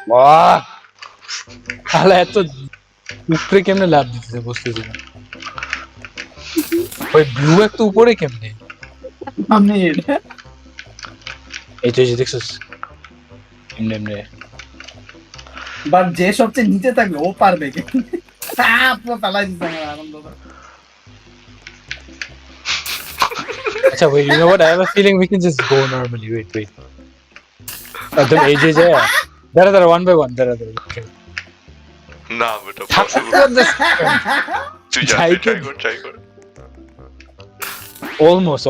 বাহ তাহলে এত উপরে কেমনে লাভ দিতেছে বুঝতেছি না ওই ব্লু এত উপরে কেমনে আমি এটা এই তো এই যে দেখছিস এমনি এমনি বাট যে সবচেয়ে নিচে থাকবে ও পারবে পুরো পালাই দিচ্ছে আমার আনন্দ আচ্ছা wait you know what I have a feeling we can just go normally wait একদম এই যে দাঁড়া one by one দাঁড়া okay না বেটা পসিবল তুই যা যাই তুই কি- ট্রাই কর almost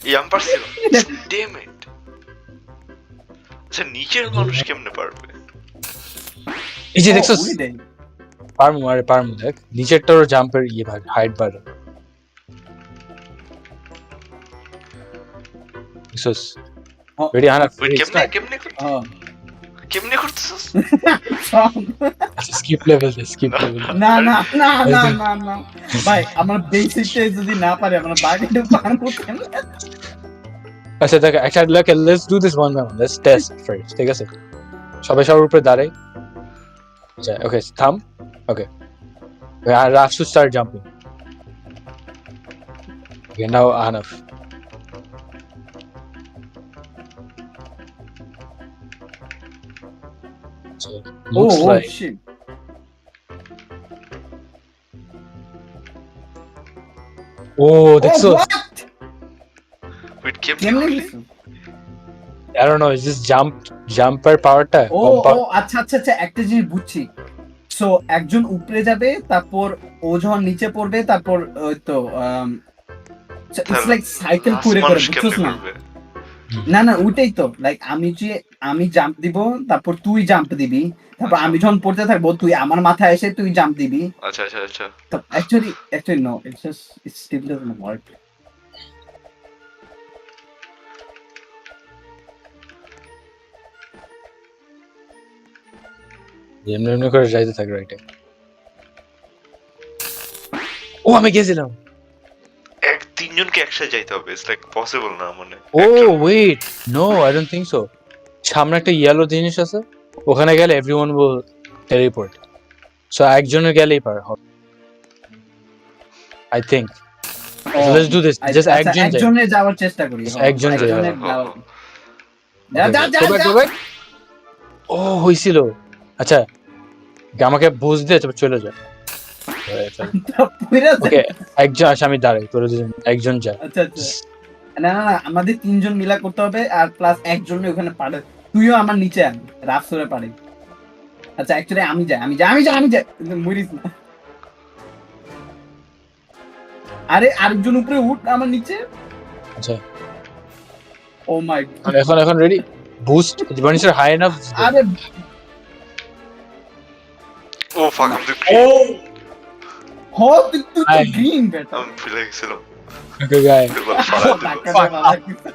ইয়াম পারছিল ড্যাম ইট আচ্ছা নিচের মানুষ কেমনে পারবে এই যে দেখছিস উড়ে দেয়। পারমু দেখ নিচেরটারও জাম্পের ইয়ে ভাগ হাইট বাড়ে দেখছিস Oh. রেডি আনা ওই কেমনে হ্যাঁ। কেমনে করতেছিস স্কিপ লেভেল না না না না না না ভাই আমার বেসিকটা যদি না পারে আমরা বাকিটা পারবো কেন আচ্ছা দেখ একটা look let's do this one by one let's test first ঠিক আছে সবাই সবার উপরে দাঁড়াই আচ্ছা okay থাম okay I have to start jumping okay now Anaf so looks oh like shit oh that's so wait কেমনে কেমনে করলি? গেছো? I don't know is this jumper power টা ও ও আচ্ছা আচ্ছা আচ্ছা একটা জিনিস বুঝছি সো একজন উপরে যাবে তারপর ও যখন নিচে পড়বে তারপর ওই তো ইটস লাইক সাইকেল লাস্ট করে মানুষ বুঝছস কেমনে না করবে? না না ওইটাই তো লাইক আমি জাম্প দিব তারপর তুই জাম্প দিবি তারপর আমি যখন পড়তে থাকবো তুই আমার মাথায় এসে তুই জাম্প দিবি আচ্ছা তো actually no it's just it's still doesn't work এমনি করে যাইতে থাক রাইটে ও আমি গেছিলাম তিনজনকে একসাথে যাইতে হবে ইটস লাইক পসিবল না মানে oh wait no I don't think so সামনে একটা ইয়েলো জিনিস আছে ওখানে গেলে এভরিওয়ান উইল টেলিপোর্ট সো একজনের গেলেই পার হবে I think let's do this just একজন যাই একজনে যাওয়ার চেষ্টা করি একজন যাই, একজনে হ্যাঁ। যাওয়ার- যা যা যা Go back, যা। go back. ও হইছিল আচ্ছা আমাকে বুঝ দিয়ে তারপর চলে যা পুরা যা। ওকে একজন আসে আমি দাঁড়াই তোরা দুজন একজন যা আচ্ছা আচ্ছা না না না আমাদের তিনজন মিলা করতে হবে আর প্লাস একজন ওখানে পারে তুইও আমার নিচে আন রাফসরে পারে আচ্ছা অ্যাকচুয়ালি আমি যাই মরিস না আরে আরেকজন উপরে উঠ আমার নিচে আচ্ছা ও মাই এখন ready boost when you're high enough আরে ও ফাক আম দ্য ও গ্রিন হো তুই তো আই- গ্রিন বেটা আমি ভুলে গেছিলাম okay guy এবার ফালাই দিল। ধাক্কা দিয়ে মারা গেছে।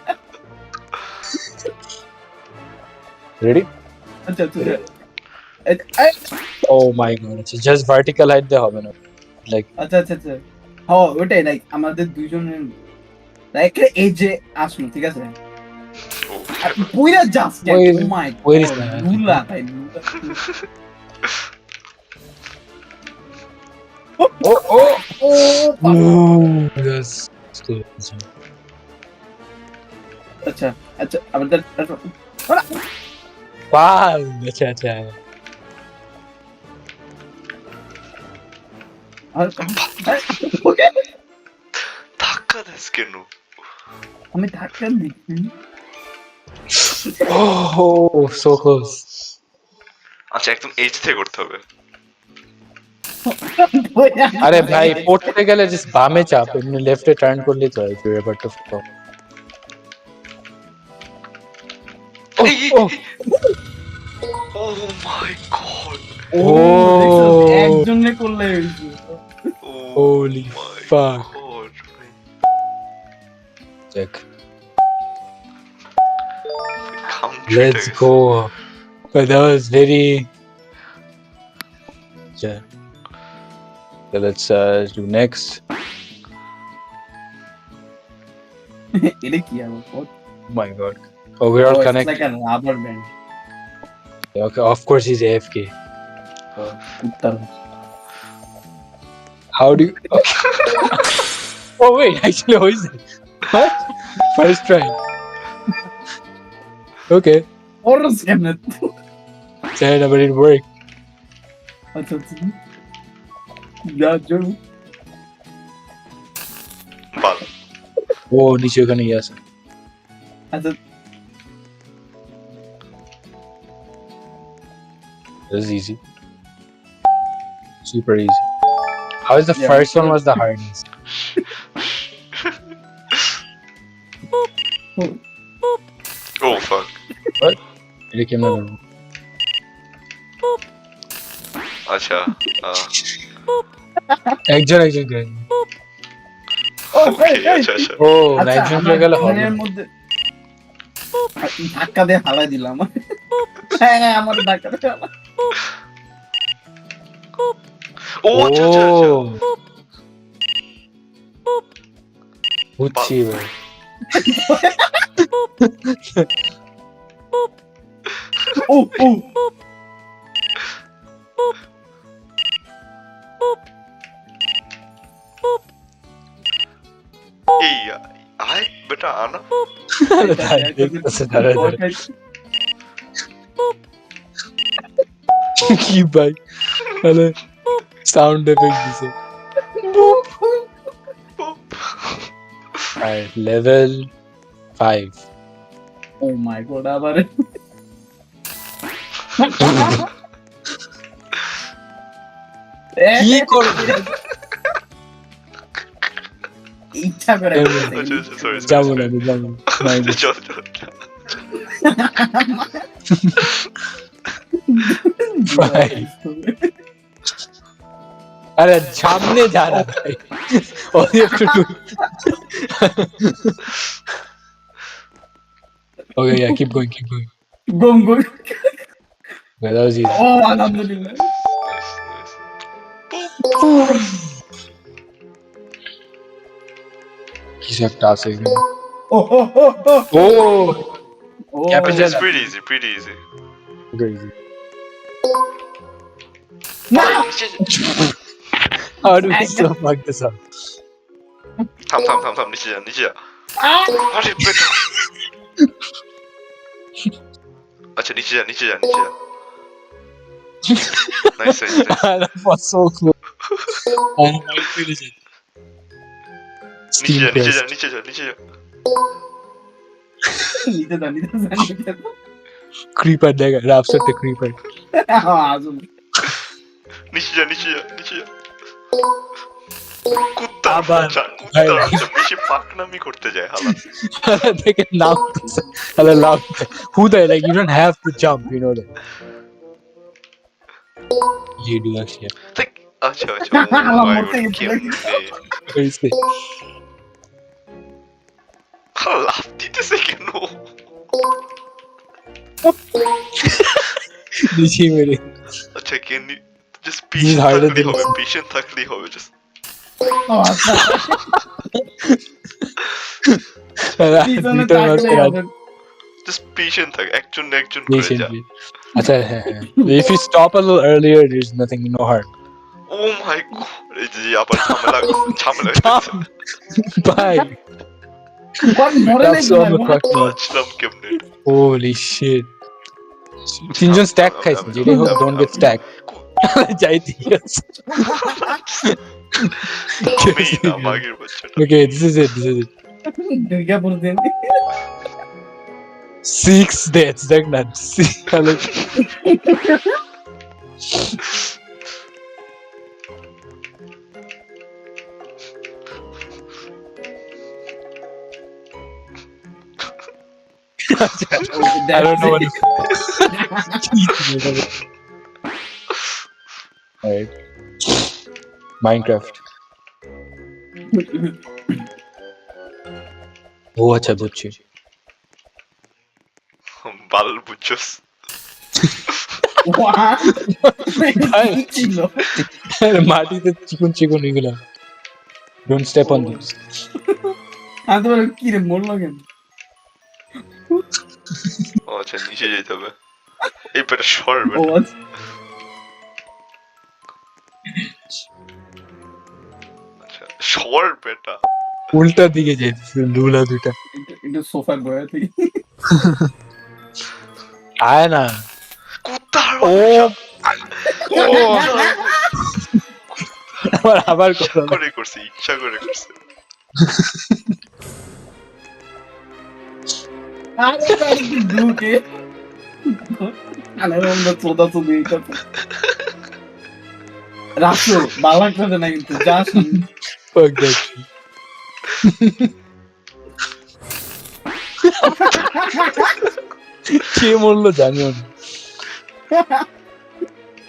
ready আচ্ছা আচ্ছা oh my god it's just vertical height দিয়ে হবে না like আচ্ছা আচ্ছা আচ্ছা ও ওটাই লাইক আমাদের দুইজনের লাইক এই যে আসুন ঠিক আছে ও, পুরা just Where- oh my where is that? লুলা ভাই লুলা oh oh ও yes আচ্ছা আচ্ছা আমাদের wow আচ্ছা ধাক্কা দেস কেন আমি ধাক্কা দিচ্ছি oh so close আচ্ছা একদম এজ থেকে করতে হবে আরে ভাই পড়তে গেলে জাস্ট বামে চাপ এমনি লেফটে টার্ন করলেই তো হয় you're able to stop এই, এই, oh O my god O Oh. একজনে করলে হইছে holy fuck god check let's let's go but that was very yeah So let's do next. এটা কি আবার? Oh my god. Oh, we're all It's connected. like a rubber band. Okay, of course he's AFK. উত্তর। How do you? Okay. Oh wait, actually, how is it? What? First try. Okay, Horror কেমনে? said but it worked. আচ্ছা আচ্ছা। যা জোর। বাল Oh, নিচে ওখানে গিয়ে আছে। আচ্ছা This is easy. Super easy. How is the Yeah, first one sure. was the hardest? oh fuck এটা কেমনে করবো? আচ্ছা একজন একজন করে। okay আচ্ছা আচ্ছা ও আচ্ছা, একজন আমার করে গেলে হবে ফোনের না। মধ্যে ধাক্কা দিয়ে হালাই দিলাম। হ্যাঁ হ্যাঁ, আমার ধাক্কা দিয়ে হালাই। ও আচ্ছা আচ্ছা আচ্ছা বুঝছি এবার। ও ও এই আয় বেটা আনা দেখতেছে দাঁড়া দাঁড়া। কি ভাই তাহলে সাউন্ড এফেক্ট দিছে। আর লেভেল 5 ও মাই গড আবার কি করবে? ইচ্ছা করে আচ্ছা আচ্ছা সরি যাবো না আমি যাবো না। চল চল ভাই আরে সামনে যা না ভাই। All you have to do. Okay, yeah, keep going, keep going. গম গম Okay, that was easy. ও আলহামদুলিল্লাহ কিছু একটা আছে এখানে। ও ও ও ও Oh, O Capital. it's pretty easy crazy. না How do we still fuck this up? থাম নিচে যা আরে বেটা আচ্ছা নিচে যা nice That was so close. And I finished it. Steam press. নিচে যা নিতে দাও নিতে দাও Creeper দেখা, রাফসারটা creeper. আজম নিচে যা কুত্তা আবার কুত্তা হচ্ছে বেশি পাকনামি করতে যায় হালা দেখে নামতেছে। তাহলে লাফতে। Who the like you don't have to jump, you know that. You do actually. আচ্ছা হালা oh my মরতে God, গেছে Crazy. হালা লাফ দিতেছে কেন নিচে মেরে। আচ্ছা can you just This is harder patient than থাকলেই হবে just ও আচ্ছা পিছনে Return was তাকলে correct. হবে just patient থাক একজন করে যা Patiently. আচ্ছা হ্যাঁ হ্যাঁ। If you stop a little earlier, there's nothing, no harm. oh my God এই যে আবার ঝামেলা Come. Bye. কোন মরে That's নাই on the clock now. বাঁচলাম কেমনে Holy shit. তিনজন stack খাইছে, যেটাই হোক don't get stacked. যাই ঠিক আছে। আমি না মাগের বাচ্চাটা Okay, this is it. Durga পড়তেন 6 deaths, দেখ না। তাহলে I don't know what Alright. Minecraft. ও আচ্ছা বুঝছি। বাল বুঝছস What? কি ছিল? মাটিতে চিকন চিকন এগুলা। Don't step on this. আমি তো বললাম, কি রে মরলো কেন? ও আচ্ছা নিচে যেতে হবে এই পেটা সর ও বেটা আচ্ছা। আচ্ছা সর বেটা উল্টা দিকে যাইতেছে লুলা দুইটা। একটু সোফায় বয়া থেকে আয় না। কুত্তার ও বাচ্চা আবার ইচ্ছা কথা করে করছে ইচ্ছা করে করছে আরে বাড়ি ঢুকে আনার আমরা চোদা চুদি এটা রাখো বাবা করে না কিন্তু যাস fuck that shit. কে মরলো জানিও না।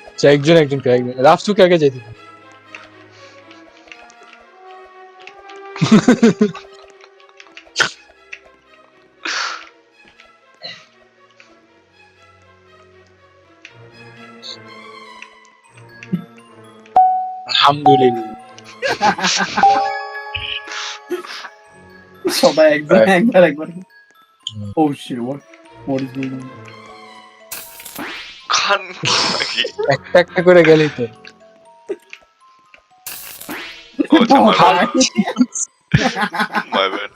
আচ্ছা, একজন রাফসুকে আগে যেতে দাও। আলহামদুলিল্লাহ। সবাই একবার oh shit what is going on? খান নাকি একটা একটা করে গেলেই তো। ও আচ্ছা ভাই। মাই ব্যাড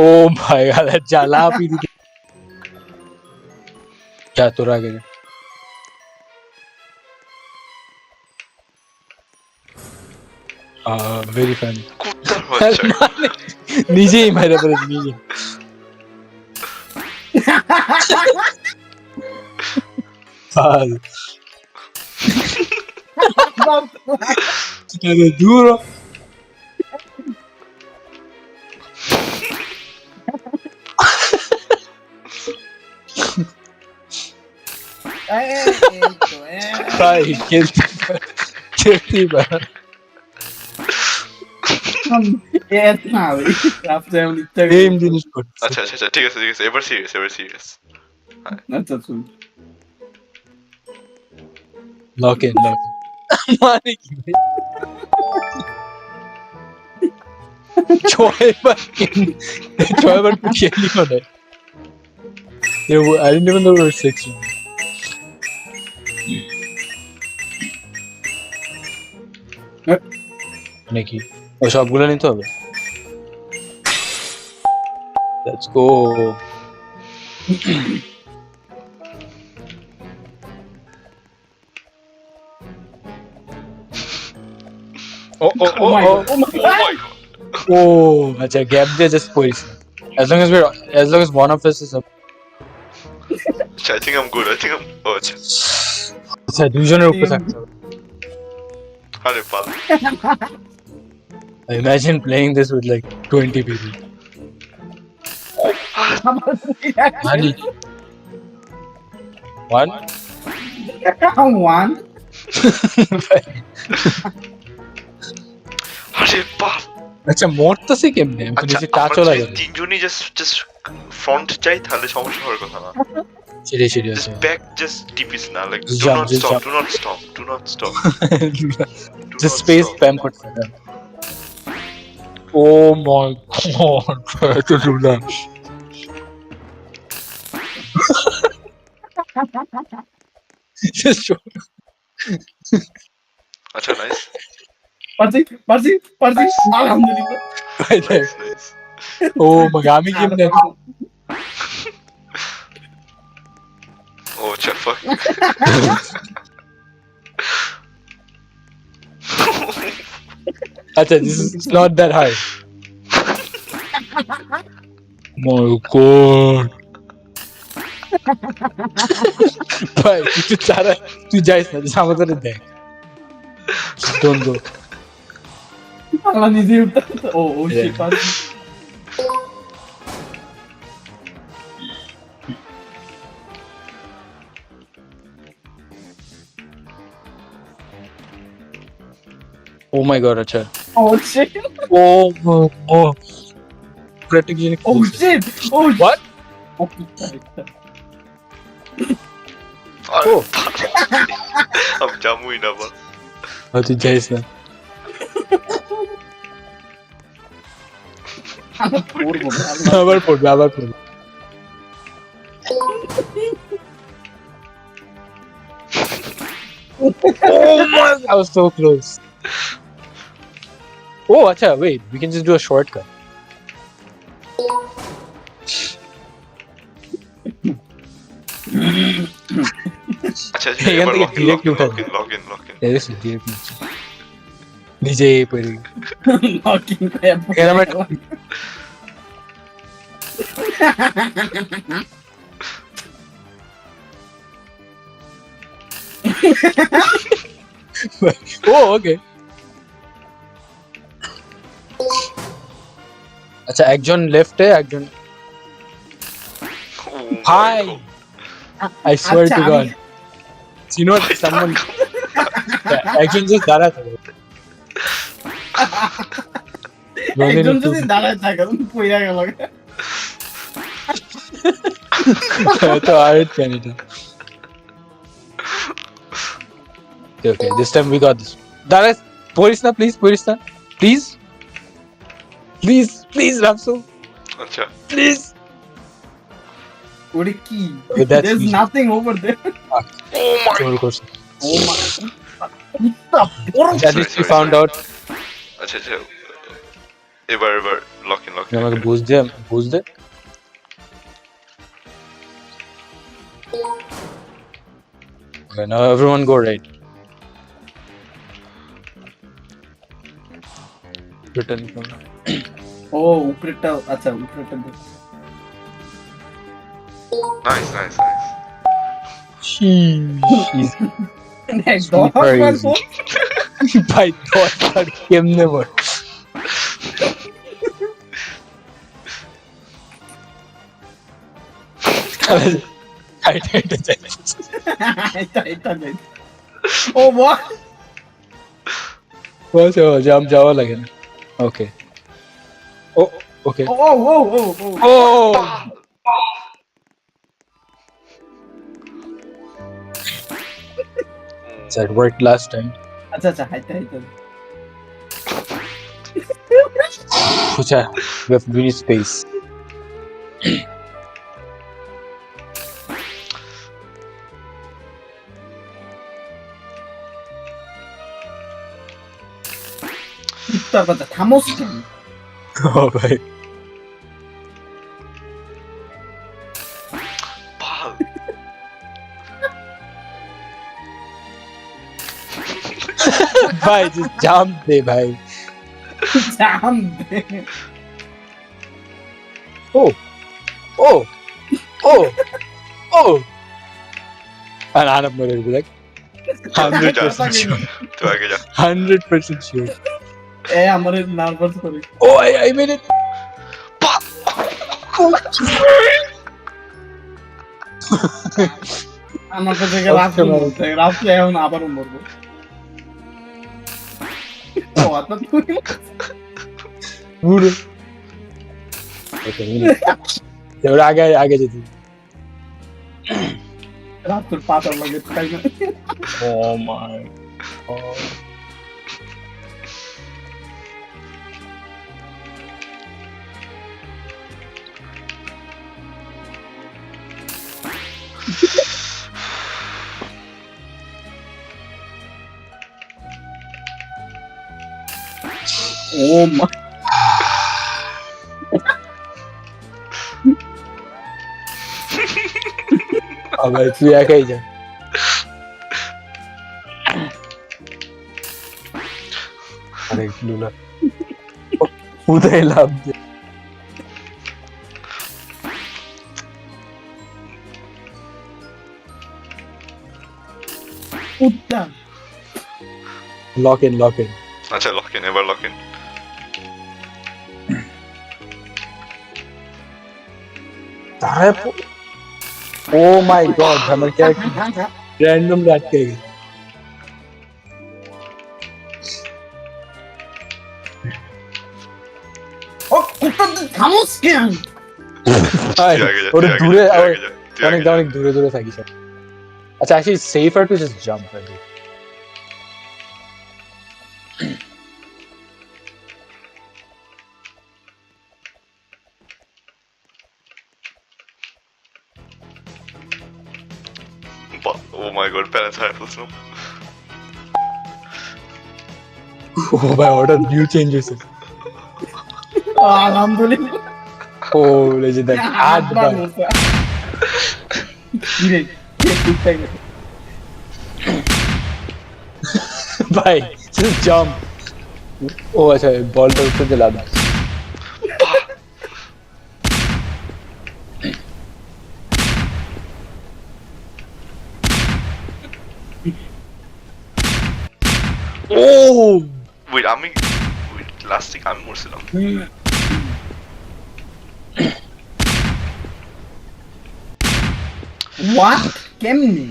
ও ভাই আরে জ্বালা পিড়ি। যা তোর আগে যা। Very funny. কুত্তার বাচ্চা নিজেই মাইরা পড়েছে নিজে। আরে দূর হ। ভাই খেলতেই পারে। সেম জিনিস করছে। আচ্ছা আচ্ছা আচ্ছা ঠিক আছে এবার সিরিয়াস লক ইন মানে কি ভাই? ছয়বার তো খেলি মানে। I didn't even know there were 6. মানে কি ও সবগুলো নিতে হবে? Let's go. Oh, Oh my god. Oh my god Oh, আচ্ছা গ্যাপ দিয়ে জাস্ট পড়িস। As long as one of us is up. আচ্ছা I think I'm good ও আচ্ছা আচ্ছা দুইজনের উপরে থাকতে হবে। আরে পাল Imagine playing this with like 20 people. Honey. One. One. আরে পাল আচ্ছা মরতেছে কেমনে? আমি তো আচ্ছা নিচে টাচও লাগে না। তিনজনই জাস্ট ফ্রন্ট যাই তাহলে সমস্যা হওয়ার কথা না সিরিয়াসলি জাস্ট আছে। ব্যাক জাস্ট টিপিস না like Just do jump, not just stop jump. Do not stop Just space spam করতে হবে। Oh my god. এত রুলা। Just show. আচ্ছা নাইস পারছি আলহামদুলিল্লাহ নাইস Oh my god, আমি কেমনে? ও আচ্ছা fuck আচ্ছা this is not that high. My god. ভাই তুই ছাড়া তুই যাইস না just আমাদের দেখ। Don't go. আল্লাহ নিজে উঠতে ও শিট পারছি Oh my god, acha. Oh shit! Oh. Practically. Oh shit! Oh What? Oh, ও আমি জামুই না বা তুই যাইস না আমার পড়বো আবার পড়বে Oh my! I was so close. Oh, acha, wait. We can just do a shortcut. আচ্ছা এখান থেকে direct উঠা যায়। Log in Yes, direct. নিজে পড়ে লকিং করে এখানে আমরা Oh, okay. আচ্ছা একজন লেফটে একজন Hi. I swear to God. You know what? Someone. একজন just দাঁড়াতে হবে। একজন যদি দাঁড়ায় থাকে পইরা গেল তো আর কেন এটা? Okay, this time we got this. দাঁড়া, পড়িস না, পড়িস না, please, Rapso, আচ্ছা please. ওরে কি Okay, that's there's easy. nothing over there oh my Control করছে। oh my At least we found out. আচ্ছা এবার লক ইন আমাকে বুঝ দে। Okay, now everyone go right. Return from. ও উপরেরটা আচ্ছা উপরেরটা নাইস She's একদম very easy. ভাই দরকার কেমনে বল এটা নেই ও বাহ বস জাম যাওয়া লাগে না ওকে ও ওকে ও ও ও ও ও That worked last time. আচ্ছা হাইতে Pucha, we have really space. উত্তর কথা থামোস কেন Oh, ভাই ভাল ভাই just jump দে ভাই জাম দে oh and I'm gonna be like 100% sure তুই আগে যা 100% sure এ আমার নার্ভাস করে oh I made it আমার কাছে রাফলে এখন আবারও মরবো ও আচ্ছা তুই Guru. Okay, এবার আগে যেতে রাফলের পাতা লাগে তাই না oh my god Oh my. আবার তুই একাই যা আরে লুলা উদয় লাভ দে উত্তর লক ইন আচ্ছা লক ইন এবার lock in oh my god আমার ক্যারেক্টার র‍্যান্ডম আটকে গেছে ও কুত্তা থামোস কেন ভাই তুই আগে যা ওরে দূরে তুই আগে যা অনেক দূরে থাকিস It's actually safer to just jump. I think. Oh my god, balance rifles, no? Oh my order new changes. আলহামদুলিল্লাহ Oh, legendary. Add the button. Bye. Just jump. Oh, अच्छा बॉल पे ऊपर दिला दो. Oh. Wait, last thing I'm more still. What? কেমনি?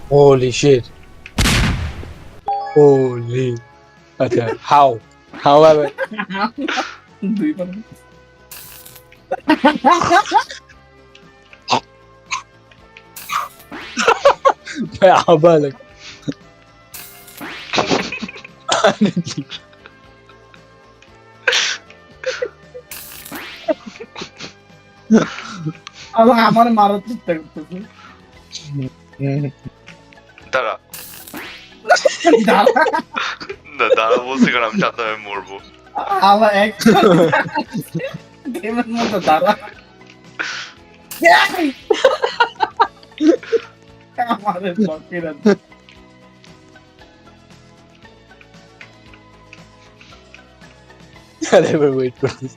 Holy shit. Holy. अच्छा how? How have I? দুইবার मैं आबा लग. আমার মারার চেষ্টা করতেছে দাঁড়া দাঁড়া, দাঁড়া বলছি কারণ আমি জানতাম আমি মরবো। আমার এক গেমের মতো দাঁড়া আমাদের বাকিরা I never wait for this.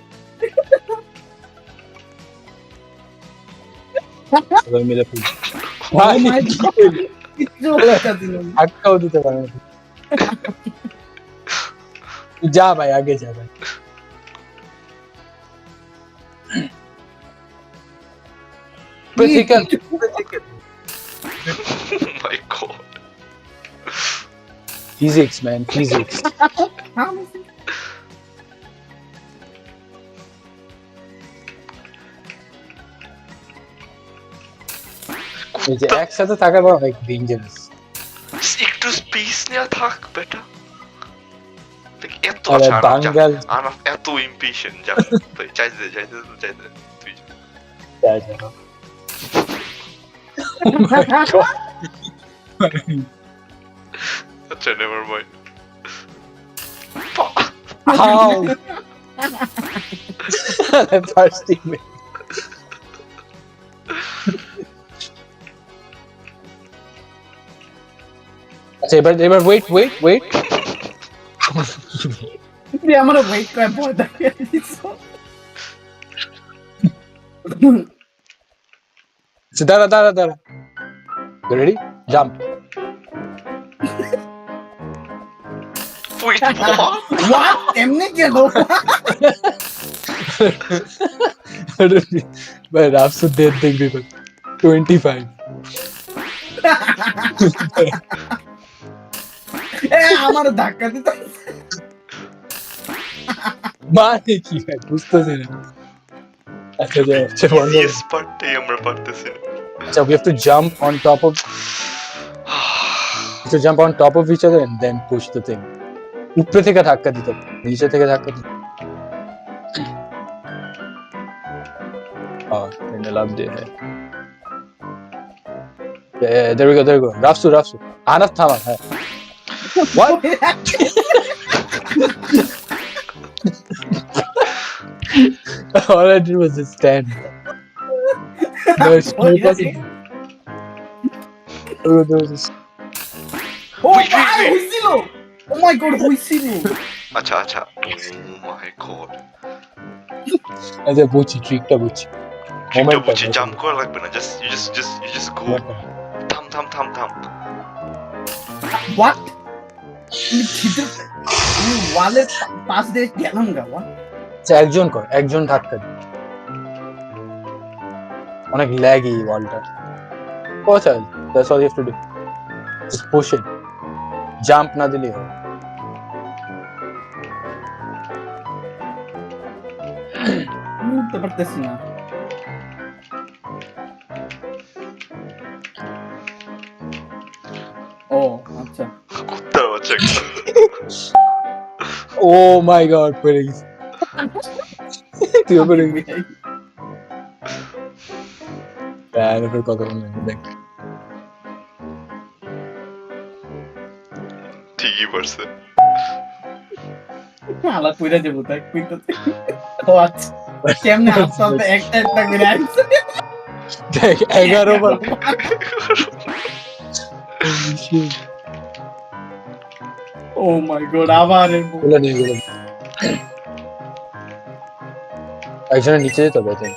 अगर मेरा फोन Oh my God! কিচ্ছু বলা দিল না। अटकाओ देते पारे ना. जा भाई आगे जा भाई. Practical. Oh my god. Physics man, physics. এই যে একসাথে থাকার পর অনেক ডেঞ্জারাস. একটু স্পেস নেওয়া থাক বেটা। এত আরে আচ্ছা বাঙ্গাল এত ইমপেশেন্ট যা চাইতে তুই যা যা. আচ্ছা never mind. How? That's our teammate. আচ্ছা এবার wait. তুই আমার ওয়েট করে ভয় দেখিয়ে দিছো। আচ্ছা দাঁড়া. You ready? Jump. Wait, what? What? এমনি গেল? But Rafsu dead thing people. 25. আমার ধাক্কা দিতে মানে কি ভাই বুঝতেছি না. আচ্ছা Yes, পারতেই আমরা পারতেছি না। So we have to jump on top of each other and then push the thing. উপরে থেকে ধাক্কা দিতে হবে, নিচে থেকে ধাক্কা দিতে হবে. मैंने लाभ दे रहा है. Yeah, there we go. Rafsu. Anaf thama hai. What? All I did was just stand. No, it's What? there was this. Wait. হইছিল। Oh my God, হইছিল। আচ্ছা oh my god আচ্ছা বুঝছি ট্রিকটা বুঝছি. ট্রিকটা বুঝছি জাম্প করা লাগবে না জাস্ট you just go থাম What? আমি ওয়ালের পাশ দিয়ে গেলাম গা what? আচ্ছা একজন ধাক্কা দিই. অনেক ল্যাগি ওয়ালটা. পৌঁছা, that's all you have to do. Just push it. Jump না দিলেই হবে. উঠতে পারতেছি না। ও আচ্ছা। কুত্তার বাচ্চা একটা। ও মাই গড, পড়ে গেছি। তুই পড়ে গেছিস। এর কথা বলে দেখ। ঠিকই পারছে। আলা পুরা যাবো তাই কইতাছে। ও আচ্ছা। কেমনে আস্তে আস্তে একটা একটা করে আইছে। দেখ 11 বার। ও মাই গড আবার বলে নিয়ে গেল। একজনের নিচে যেতে হবে তাই।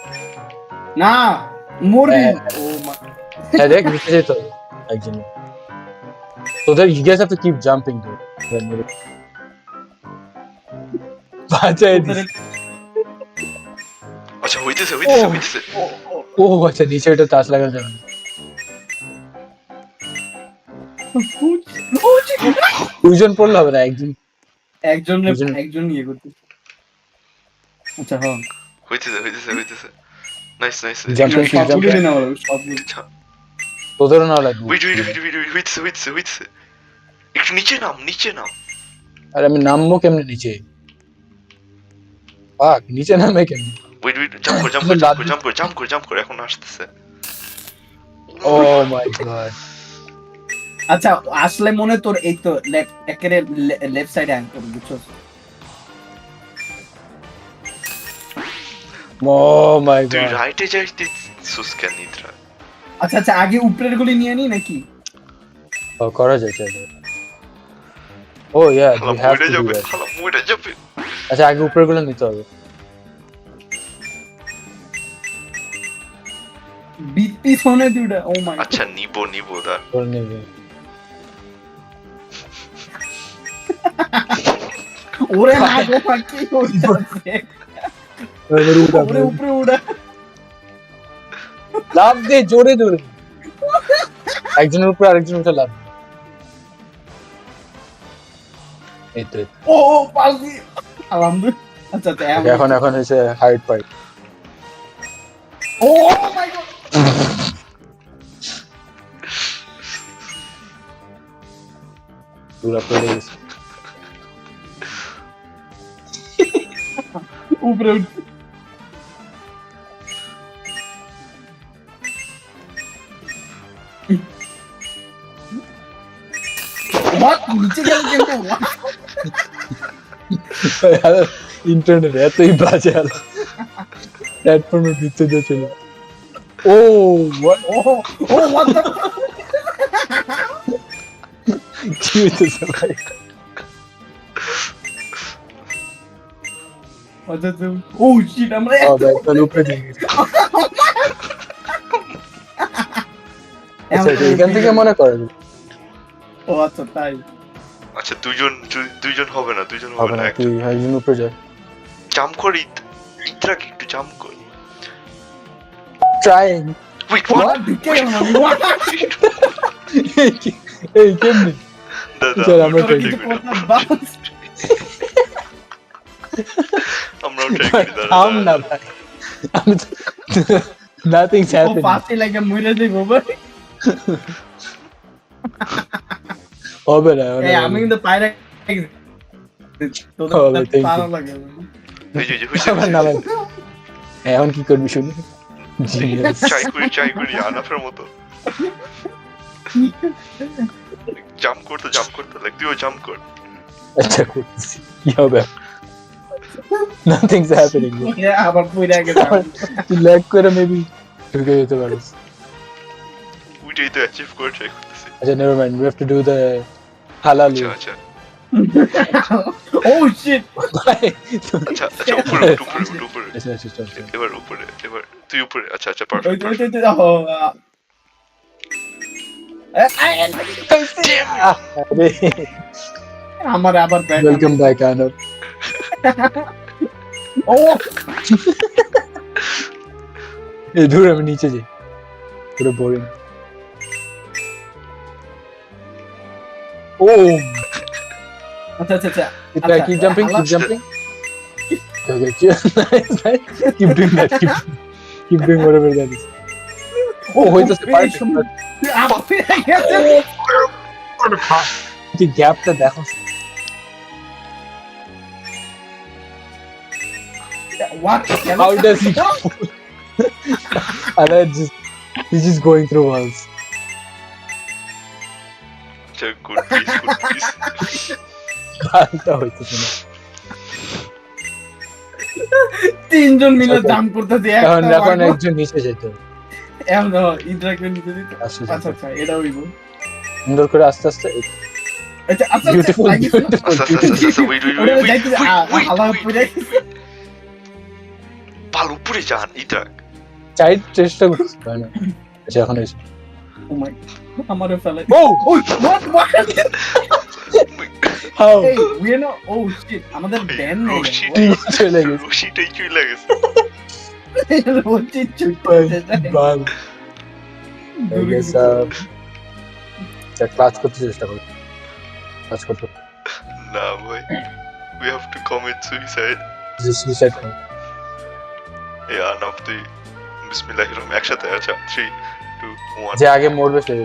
না মরবি। হ্যাঁ। ও মা হ্যাঁ দেখ নিচে যেতে হবে একজনের। তোদের you guys have to keep jumping dude. বাঁচাই দিস। আচ্ছা হইতেছে। ও ও আচ্ছা নিচে এটা টাচ লাগানো যাবে না। দুইজন পড়লে হবে না, একজন একজন ইয়ে করতে। আচ্ছা হ্যাঁ হইতেছে। নাইস। Jumping, keep সবগুলো jumping. দিন আমার সবগুলো। আচ্ছা তোদেরও না লাগবে। ওয়েট হইতেছে। একটু নিচে নাম। আর আমি নামবো কেমনে নিচে? নিচে নামে কেমনে? ওয়েট জাম্প কর এখন আসতেছে। ও মাই গড। আচ্ছা আসলে মনে তোর এই তো একেবারে লেফট সাইডে আন তোর বুঝছো। ও মাই তুই গড। রাইটে যাইতে সুস্কান নিদ্রা। আচ্ছা আগে উপরের গুলি নিয়ে নি নাকি? করা যায় চলো। ও ইয়া we have to do that. মরে যাবে। আচ্ছা আগে উপরের গুলো নিতে হবে। বিপিস হনে দুটা। ও মাই আচ্ছা নিবো দাঁড়। করে নেবে। ওরে না গো কি হইতাছে। ওরে উপরে উড়া। লাভ দে জোরে জোরে। একজনের উপরে আরেকজনের উপরে লাভ। এই তো ও পারছি। আলহামদুলিল্লাহ। আচ্ছা এখন হয়েছে height pint. O my god. পুরা পড়ে গেছে। উপরে উঠ। What? নিচে গেল কেন? ইন্টারনেট এতই বাজে আলো প্ল্যাটফর্মের ভিতরে দিয়ে চলে। ও what? What the? কি হইতেছে ভাই? Oh shit, আমরা ও ভাই তাহলে উপরে দিয়ে গেছে। আচ্ছা এখান থেকে মনে করে ও আচ্ছা তাই। আচ্ছা দুইজন হবে না তুই একজন উপরে যা। জাম্প করি ইত্রাকে একটু জাম্প কর। ট্রাইং। উইক ঢুকে গেল আমি। এই কেমনে? দাদা চল আমরা আমরা try ট্রাই করি থাম না ভাই। আমি nothing's ও happening. পাশে লাগে মইরা যাইব ভাই। হবে না। এই আমি কিন্তু পায়রা হবে, thank you. পারা লাগে। এই যে আবার না ভাই। এখন কি করবি শুনি? Genius. ট্রাই করি আনাফের মতো জাম্প করতে লাইক তুইও জাম্প কর। আচ্ছা করতেছি। কি হবে? Nothing's happening. আবার পইরা গেল। তুই ল্যাগ করে মেবি ঢুকে যেতে পারিস। ওইটাই তো অ্যাচিভ করে ট্রাই করতেছি। আচ্ছা never mind, we have to do the halal. আচ্ছা Oh shit. আচ্ছা উপরে আচ্ছা চল। এবার তুই উপরে। আচ্ছা ওই পারফেক্ট। আমার আবার ব্যাক। ওয়েলকাম ব্যাক আনব। ও এই দূর আমি নিচে যাই। পুরো বোরিং। ও আচ্ছা keep jumping. Okay. Nice. Keep doing that. Keep doing whatever that is. Oh, হইতেছে perfect. তুই গ্যাপটা দেখো। What? How does he? And he's just going through walls. Good piece. গানটা হইতেছে না। তিনজন মিলে জাম্প করতেছে এখন একজন নিচে যেত। এখন ইন্টারাক্ট নিতে দিতে। আচ্ছা এটা হইব। সুন্দর করে আস্তে আস্তে। আচ্ছা Beautiful. Wait. হালা পুরে ভালো উপরে যান ইটা চাইল্ড চেষ্টা করছি না। আচ্ছা এখন এসে। ও মাই আমারে ফেলে। Oh! What? How? Hey, we know. Oh shit! আমাদের ব্যান নেই। চলে গেছে। রশিটাই চলে গেছে রোজি ছুটে বাল। ক্লাচ করতে চেষ্টা করি। ক্লাচ করতে। না ভাই we have to commit suicide suicide করি। yeah নাম তুই বিসমিল্লাহির রহমানির একসাথে আচ্ছা 3 2 1 যে আগে মরবে সে।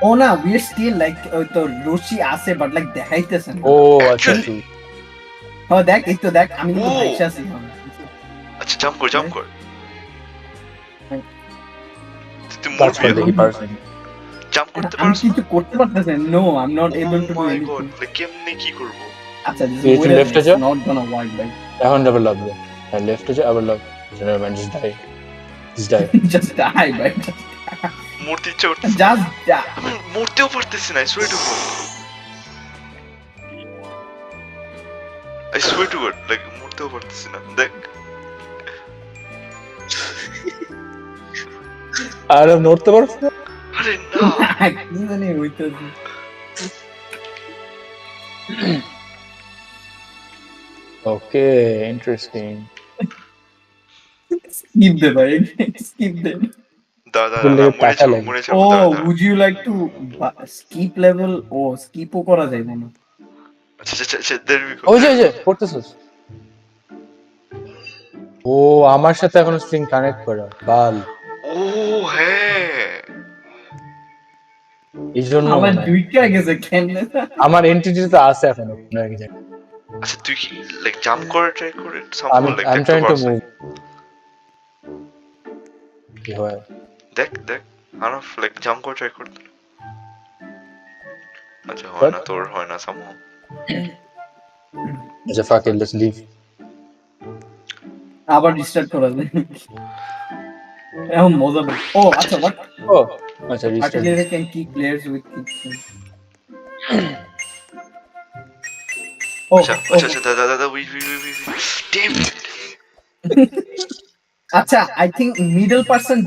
ও না we are still like তো রশি আছে বাট লাইক দেখাইতেছেন। ও আচ্ছা। হ্যাঁ দেখ এই তো দেখ আমি কিন্তু ও। ভাইসা আছি। আচ্ছা জাম্প কর তুই ক্লাচ মরবি করতে কি পারছেন? জাম্প করতে আমি পারছ কিছু করতে পারতেছি না। No, I'm not able to do my anything. God কেমনে কি করব আচ্ছা this তুই একটু is left এ যা। not gonna work like এখন ডাবল লাভ দে। আর লেফটে যা আবার লাভ। just die. just die ভাই মরতে ইচ্ছা করতে just die. আমি মরতেও পারতেছি না I swear to God like মরতেও পারতেছি না দেখ আর নড়তে পারছ না? আরে না কি জানি হইতেছে। ওকে ইন্টারেস্টিং। skip দে ভাই skip দে। দাদা বললে মরে টাকা যাবো লাগে। মরে যাবো Oh, দাদা would you like to skip level? Oh, skip ও করা যায় না। আচ্ছা there we go ওই যে পড়তেছস। ও আমার সাথে এখনো স্ট্রিং কানেক্ট করা বাল। ও হ্যাঁ এই জন্য আমার দুইটা গেছে কেমনে। আমার এন্টিটি তো আছে এখনো কোনো এক জায়গায়। আচ্ছা তুই কি লাইক জাম্প করে ট্রাই করে আমি somehow like I'm trying to move. কি হয়? দেখ আরো লাইক জাম্প করে ট্রাই করতে আচ্ছা হয় না তোর হয় না সামহাউ আচ্ছা fuck it, let's leave. আবার রিস্টার্ট করা যায়। এখন মজা নেই। ও আচ্ছা what? ও আচ্ছা restart. Artillery can keep players with kick. Oh, আচ্ছা দাদা wait damn it আচ্ছা I think middle person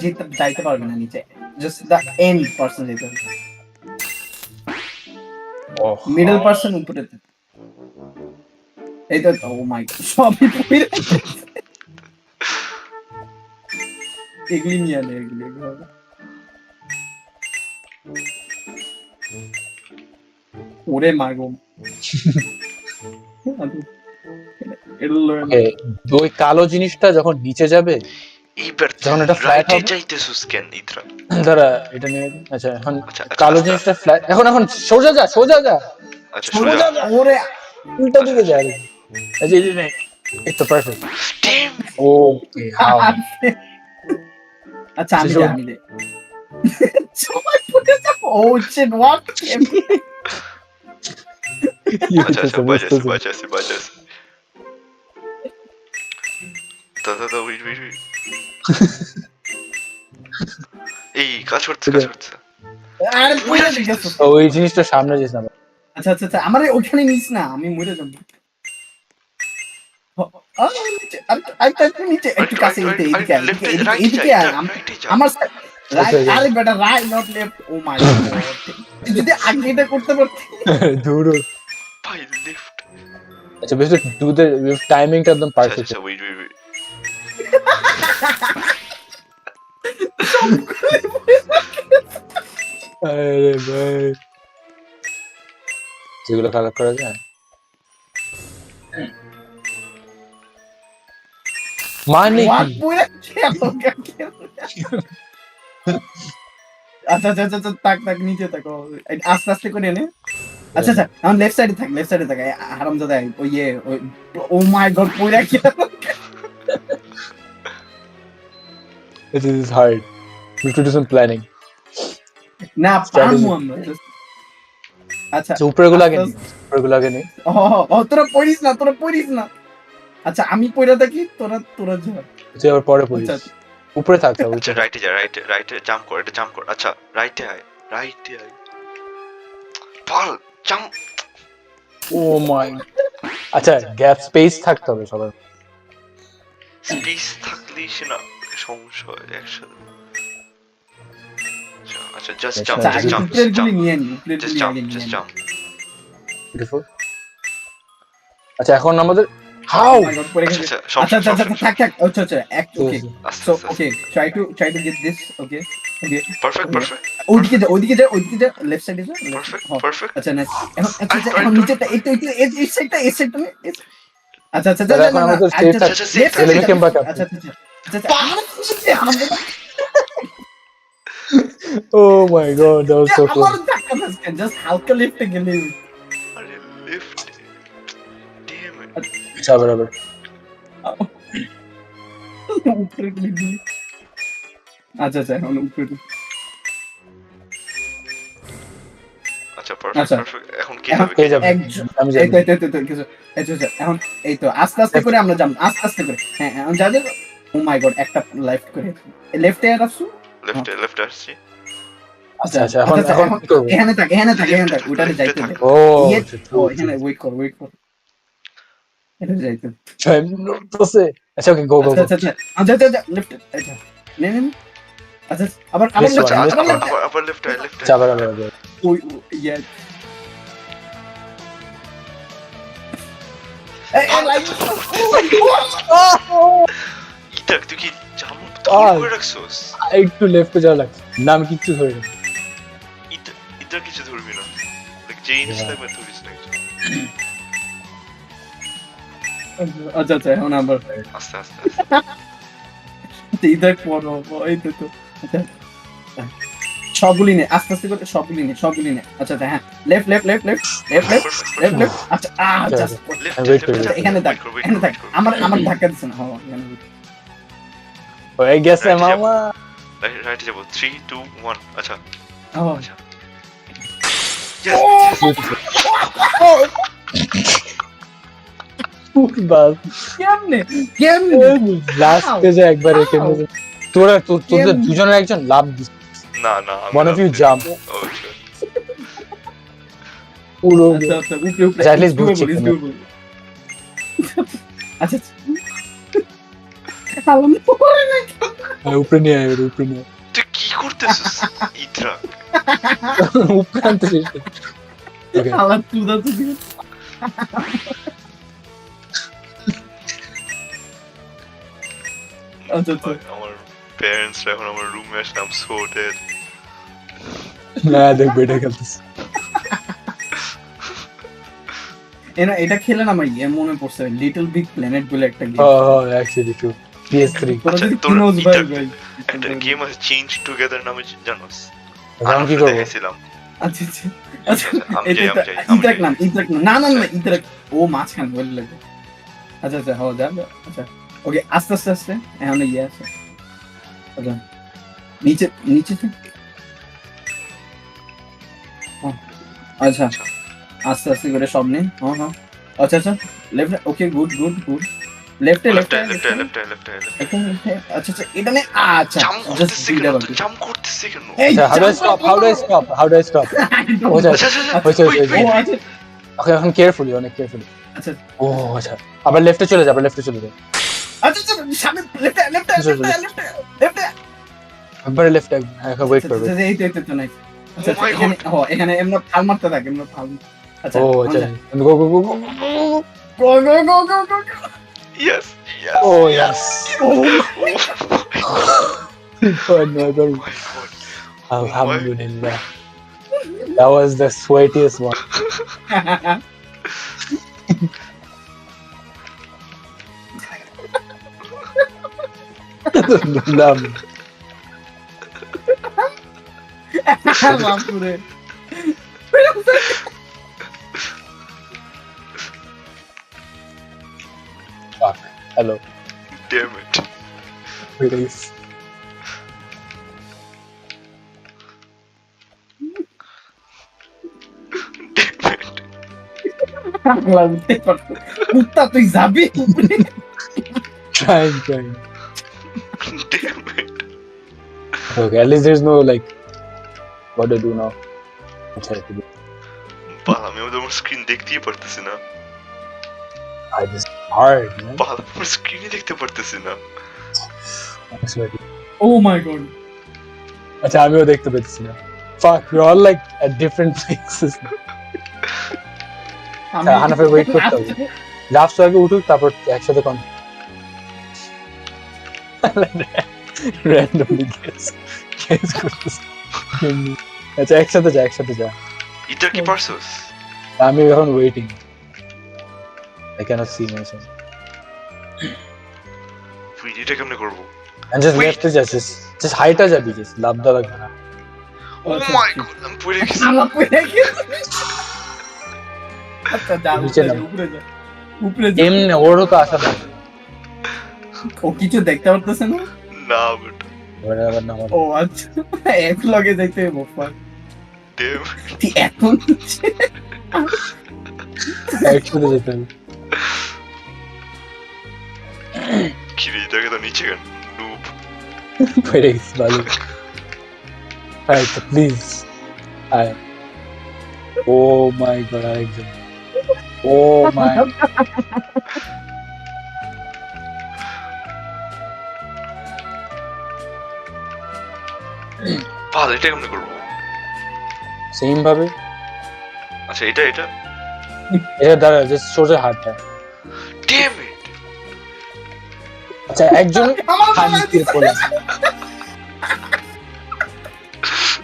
যাইতে পারবে না নিচে। Just the end person যেতে হবে। Middle person উপরে। এই তো oh my god সবই পুরো এগুলি নিয়ে নে এগুলি হবে। ওরে মাগো ওকে ওই কালো জিনিসটা যখন নিচে যাবে এইবার যখন এটা flat রাইটে হবে? যাইতেছস কেন ইতরা দাঁড়া এটা নিয়ে আচ্ছা এখন আচ্ছা, কালো আচ্ছা। জিনিসটা ফ্ল্যাট এখন সোজা যা আচ্ছা সোজা সোজা যা, ওরে উল্টা দিকে যা আচ্ছা এই যে এই তো পারফেক্ট damn ওকে হাউ আচ্ছা আমি যাই, আমি যাই। সবাই পড়ে যাও। Oh shit, what? আচ্ছা বাজাছে দাদা wait এই কাজ করছে আরে পড়ে গেছো। ওই জিনিসটা সামনে যেতে না আচ্ছা আমারে ওখানে নিস না, আমি মরে যাব। নিচে একটু কাছে এদিকে আমার আরে বেটা right not left. Oh my god, যদি আগে এটা করতে পারতি। দূর ভাই লিফট আচ্ছা বেশ ডু দ্য টাইমিংটা একদম পারফেক্ট আচ্ছা wait আরে ভাই যেগুলো কালেক্ট করা যায় মানে What কি পুরা আচ্ছা আচ্ছা আচ্ছা আচ্ছা, তাক নিচে থাকো, আস্তে আস্তে করে এনে। আচ্ছা আচ্ছা, এখন লেফট সাইডে থাক হারামজাদা, ওই ইয়ে ও মাই গড পুরা কি this is hard. We have to do some planning. না Strategy. পারবো আমরা just- আচ্ছা So উপরেগুলো আগে আস্তে নি, উপরেগুলো আগে নি। ও তোরা পড়িস না। আচ্ছা আমি পড়ে থাকি, তোরা যা। তুই আবার পরে পড়িস। আচ্ছা উপরে থাক তা, আচ্ছা উপরে। রাইটে যা, রাইটে জাম্প কর, এটা জাম্প কর। আচ্ছা রাইটে আয়। পাল জাম্প। Oh my. আচ্ছা গ্যাপ স্পেস থাকতে হবে সবার। স্পেস থাকলেই সে না সমস্যা হয় একসাথে। আচ্ছা জাস্ট আচ্ছা, জাম্প, আচ্ছা জাস্ট আগে জাম্প, উপরের গুলি জাম্প, নিয়ে নি, উপরের জাস্ট গুলি জাম্প, আগে নিয়ে জাস্ট নি। জাম্প। Beautiful. আচ্ছা এখন আমাদের how? Oh my God, পড়ে গেছে। আচ্ছা আচ্ছা আচ্ছা আচ্ছা থাক আচ্ছা ওকে আস্তে সো আস্তে ওকে try to get this okay perfect ওইদিকে যা লেফট সাইডে যা পারফেক্ট। আচ্ছা নাইস এখন আচ্ছা আচ্ছা, Try, এখন try. নিচেটা এই সাইডটা আচ্ছা আচ্ছা তাহলে এখন আমাদের safe থাক। তাহলে we came back up. আচ্ছা আমার Oh my god, that was so cool. আমার ধাক্কা মারছে জাস্ট হালকা লিফটে গেলে আরে লেফট ড্যাম ইট। আচ্ছা বরাবর। উপরে গুলি দিই। আচ্ছা আচ্ছা এখন উপরে আচ্ছা আচ্ছা। পারফেক্ট। এখন কে এখন যাবে? কে যাবে? একজন আমি এই যাবো। তো কিছু আচ্ছা আচ্ছা এখন এই তো আস্তে আস্তে করে আমরা যাব আস্তে করে হ্যাঁ এখন যা ও মাই গড একটা লেফট করে লেফটে আসছো লেফটে আসছি। আচ্ছা আচ্ছা এখন কি করব? এখানে থাক ওটাতে যাইতে হবে ও ইয়ে, আচ্ছা, ও এখানে ওয়েট কর এটা যাইতে হবে। নড়তেছে। আচ্ছা ওকে গো গো আচ্ছা আচ্ছা লেফট আচ্ছা নে আচ্ছা আবার This left, one, this আবার one. left। আবার লেফট আচ্ছা বরাবর। ওই ইয়ে এই লাইক ইটা তুই কি জাম্প Ah. করে রাখছস? একটু লেফটে যাওয়া লাগছে। না আমি কিচ্ছু ধরি না। ইটা কিছু ধরবি না। Like change Yeah. লাগবে ধরিস না কিছু। আচ্ছা এখন আবার আস্তে আস্তে ইদার পড়ো এই তো আচ্ছা সবগুলি নে আস্তে আস্তে করে সবগুলি নে আচ্ছা হ্যাঁ লেফট আচ্ছা আচ্ছা wait করি। এখানে থাক আমার ধাক্কা দিছ না হ্যাঁ এখানে হয়ে গেছে মামা। রাইটে যাব 3 2 1 আচ্ছা ও আচ্ছা বাস কেমনে লাস্টে যে একবার কেমনে তোদের দুজনের একজন লাভ দিস। না One of you jump. পুরো আচ্ছা উপরে At least বুঝছি কেন। আচ্ছা কালাম পরে না উপরে নিয়ে আয় উপরে নিয়ে তুই কি করতেছিস ইতরা? উপরে আনতে ওকে কালাম তুদা তুই আচ্ছা আমার প্যারেন্টস এখন আমার রুমে আসলে আম সো ডেড। না দেখ বেটা খেলতেছে। এটা খেলে না আমার ইয়ে মনে পড়ছে লিটল বিগ প্ল্যানেট বলে একটা গেম অ্যাকচুয়ালি ট্রু PS3 তোরা যদি তোর কিনোস ভাই একটা গেম আছে চেঞ্জ টুগেদার নামে জানোস? আমি কি করব? দেখাইছিলাম। আচ্ছা আমি এটা যাই। ইন্টারাক নাম না ইন্টারাক ও মাঝখানে বলে লাগে আচ্ছা হো যা আচ্ছা ওকে আস্তে এখন ইয়ে আছে আচ্ছা নিচে আচ্ছা আস্তে করে সব নে হ্যাঁ আচ্ছা লেফট ওকে গুড লেফটে আচ্ছা এটা নে আচ্ছা জাম্প করতেছে কেন? How do I stop? হয়েছে। ওকে এখন কেয়ারফুলি অনেক কেয়ারফুলি। আচ্ছা ও আচ্ছা আবার লেফটে চলে যা আচ্ছা সামনে লেফটে একবার লেফটে এখন ওয়েট করবে। এই তো নাই আচ্ছা এখানে এমন ফাল মারতে থাকে আচ্ছা ও আচ্ছা গো Yes. Oh yes. Oh No, my god. Alhamdulillah. That was the sweatiest one. বললাম বাপুরে hello Damn it. Damn it. কুত্তা তুই যাবি trying Damn it. okay at least there's no like what to do now what's I have to do বাল আমি আমার screen দেখতেই পারতেছি না I just hard man বাল আমার স্ক্রিনই দেখতে পারতেছি না I swear to oh my god আচ্ছা আমিও দেখতে পাচ্ছি না fuck we're all like at different places হানাফের wait করতে হবে লাস্ট আগে উঠুক তারপর একসাথে কন randomly guess করতেছে আচ্ছা একসাথে যা এটা কি পারছস আমি এখন waiting I cannot see myself তুই এটা কেমনে করব and just Wait. left is just height যাবি just লাভ দা লাগবে না ও মাই গড আমি পড়ে গেছি আমার পড়ে গেছে আচ্ছা যা নিচে নাম। উপরে যা উপরে যা এমনি ওরও তো আসা না ও কিছু দেখতে পারতেছে না না বাট ওরা আবার না ও আচ্ছা এক লগে দেখতে বোফা ড্যাম তুই এত নিচে একসাথে যেতে হবে কি রে এটাকে তো নিচে কেন নুব পড়ে গেছি ভালো Alright, so please. Oh my god, Alexander. Oh my. বাল এটা কেমনে করব Same ভাবে আচ্ছা এটা এটা দ্বারা just সোজা হাতটা ড্যাম ইট আচ্ছা একজন হাত দিয়ে পড়ে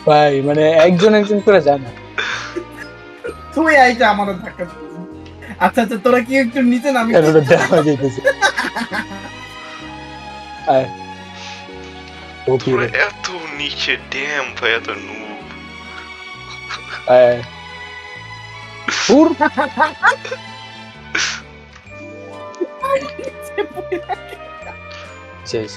ভাই মানে একজন করে যায় না তুই আইটা আমারও ধাক্কা দিবি। আচ্ছা আচ্ছা তোরা কি একটু নিচে নামি কেন ওটা দেওয়া যেতেছে আয় ওকে পুরো এত নিচে ড্যাম ভাই এত নুব আয় পুর শেষ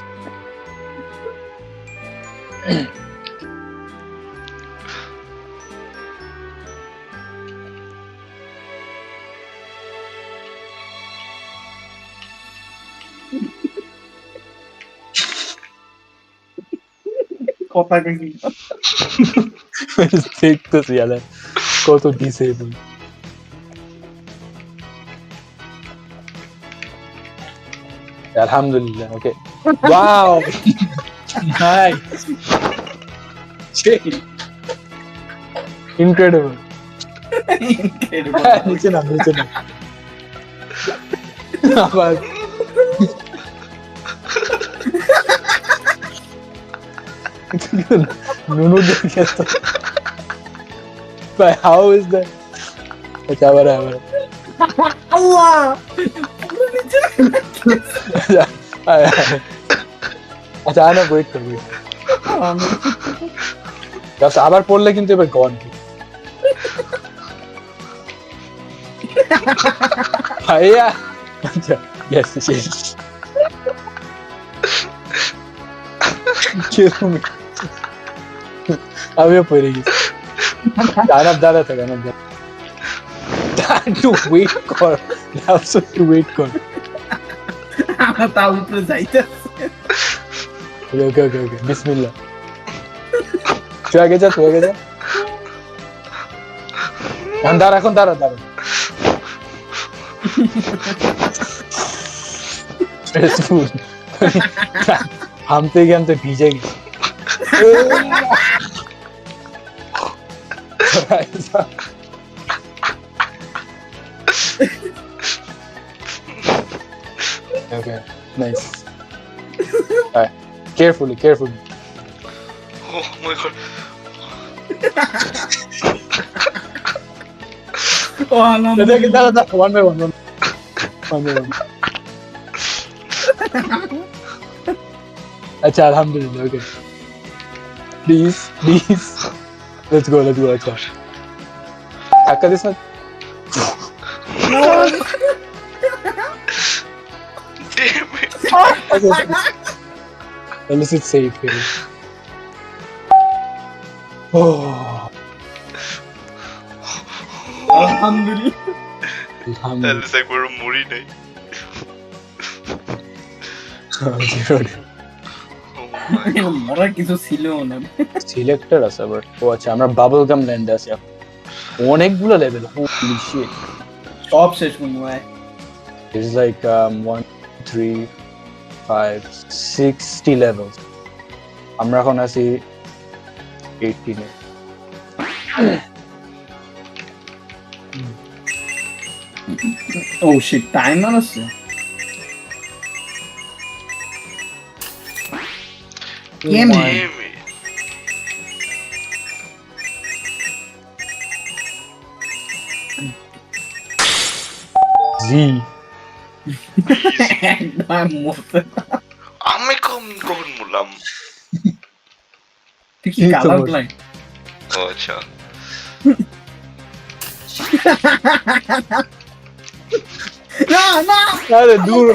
কথা কইছি দেখতেছি আলে কত ডিসেবল আলহামদুলিল্লাহ ওকে ওয়াও নাইস ইনক্রেডিবল নিচে না আবার নুনু দেখে তো But how is that? আচ্ছা আবার আল্লাহ আচ্ছা আনা ওয়েট করবি আচ্ছা আবার পড়লে কিন্তু এবার গন ভাইয়া আচ্ছা ইয়েস শেষ আমিও পড়ে গেছি দাঁড়া থাকে একটু ওয়েট কর একটু ওয়েট কর আমরা তা উপরে যাইতে ওকে বিসমিল্লাহ তুই আগে যা এখন দাঁড়া স্ট্রেসফুল হামতে ভিজে গেছি Okay, nice. Alright, carefully. Oh my god. ও আল্লাহ দাঁড়া, one by one. আচ্ছা আলহামদুলিল্লাহ ওকে প্লিজ লেটস গো আচ্ছা ধাক্কা দিস না Damn it. at least it's safe here. আলহামদুলিল্লাহ At least একবার মরি নাই। Oh my God. মরার কিছু ছিল না সিলেক্টর আছে বাট ও আচ্ছা আমরা বাবল গাম ল্যান্ডে আছি এখন। অনেকগুলো লেভেল হোলি শিট সব শেষ করবো ভাই It's like 1 3 5 60 levels আমরা এখন আছি 18 এ ও শিট টাইমার আছে Damn Damn it. Z একদম মরতে আমি কখন বললাম? তুই কি এই তো কালার বল। প্লাই ও আচ্ছা। না না আরে দূর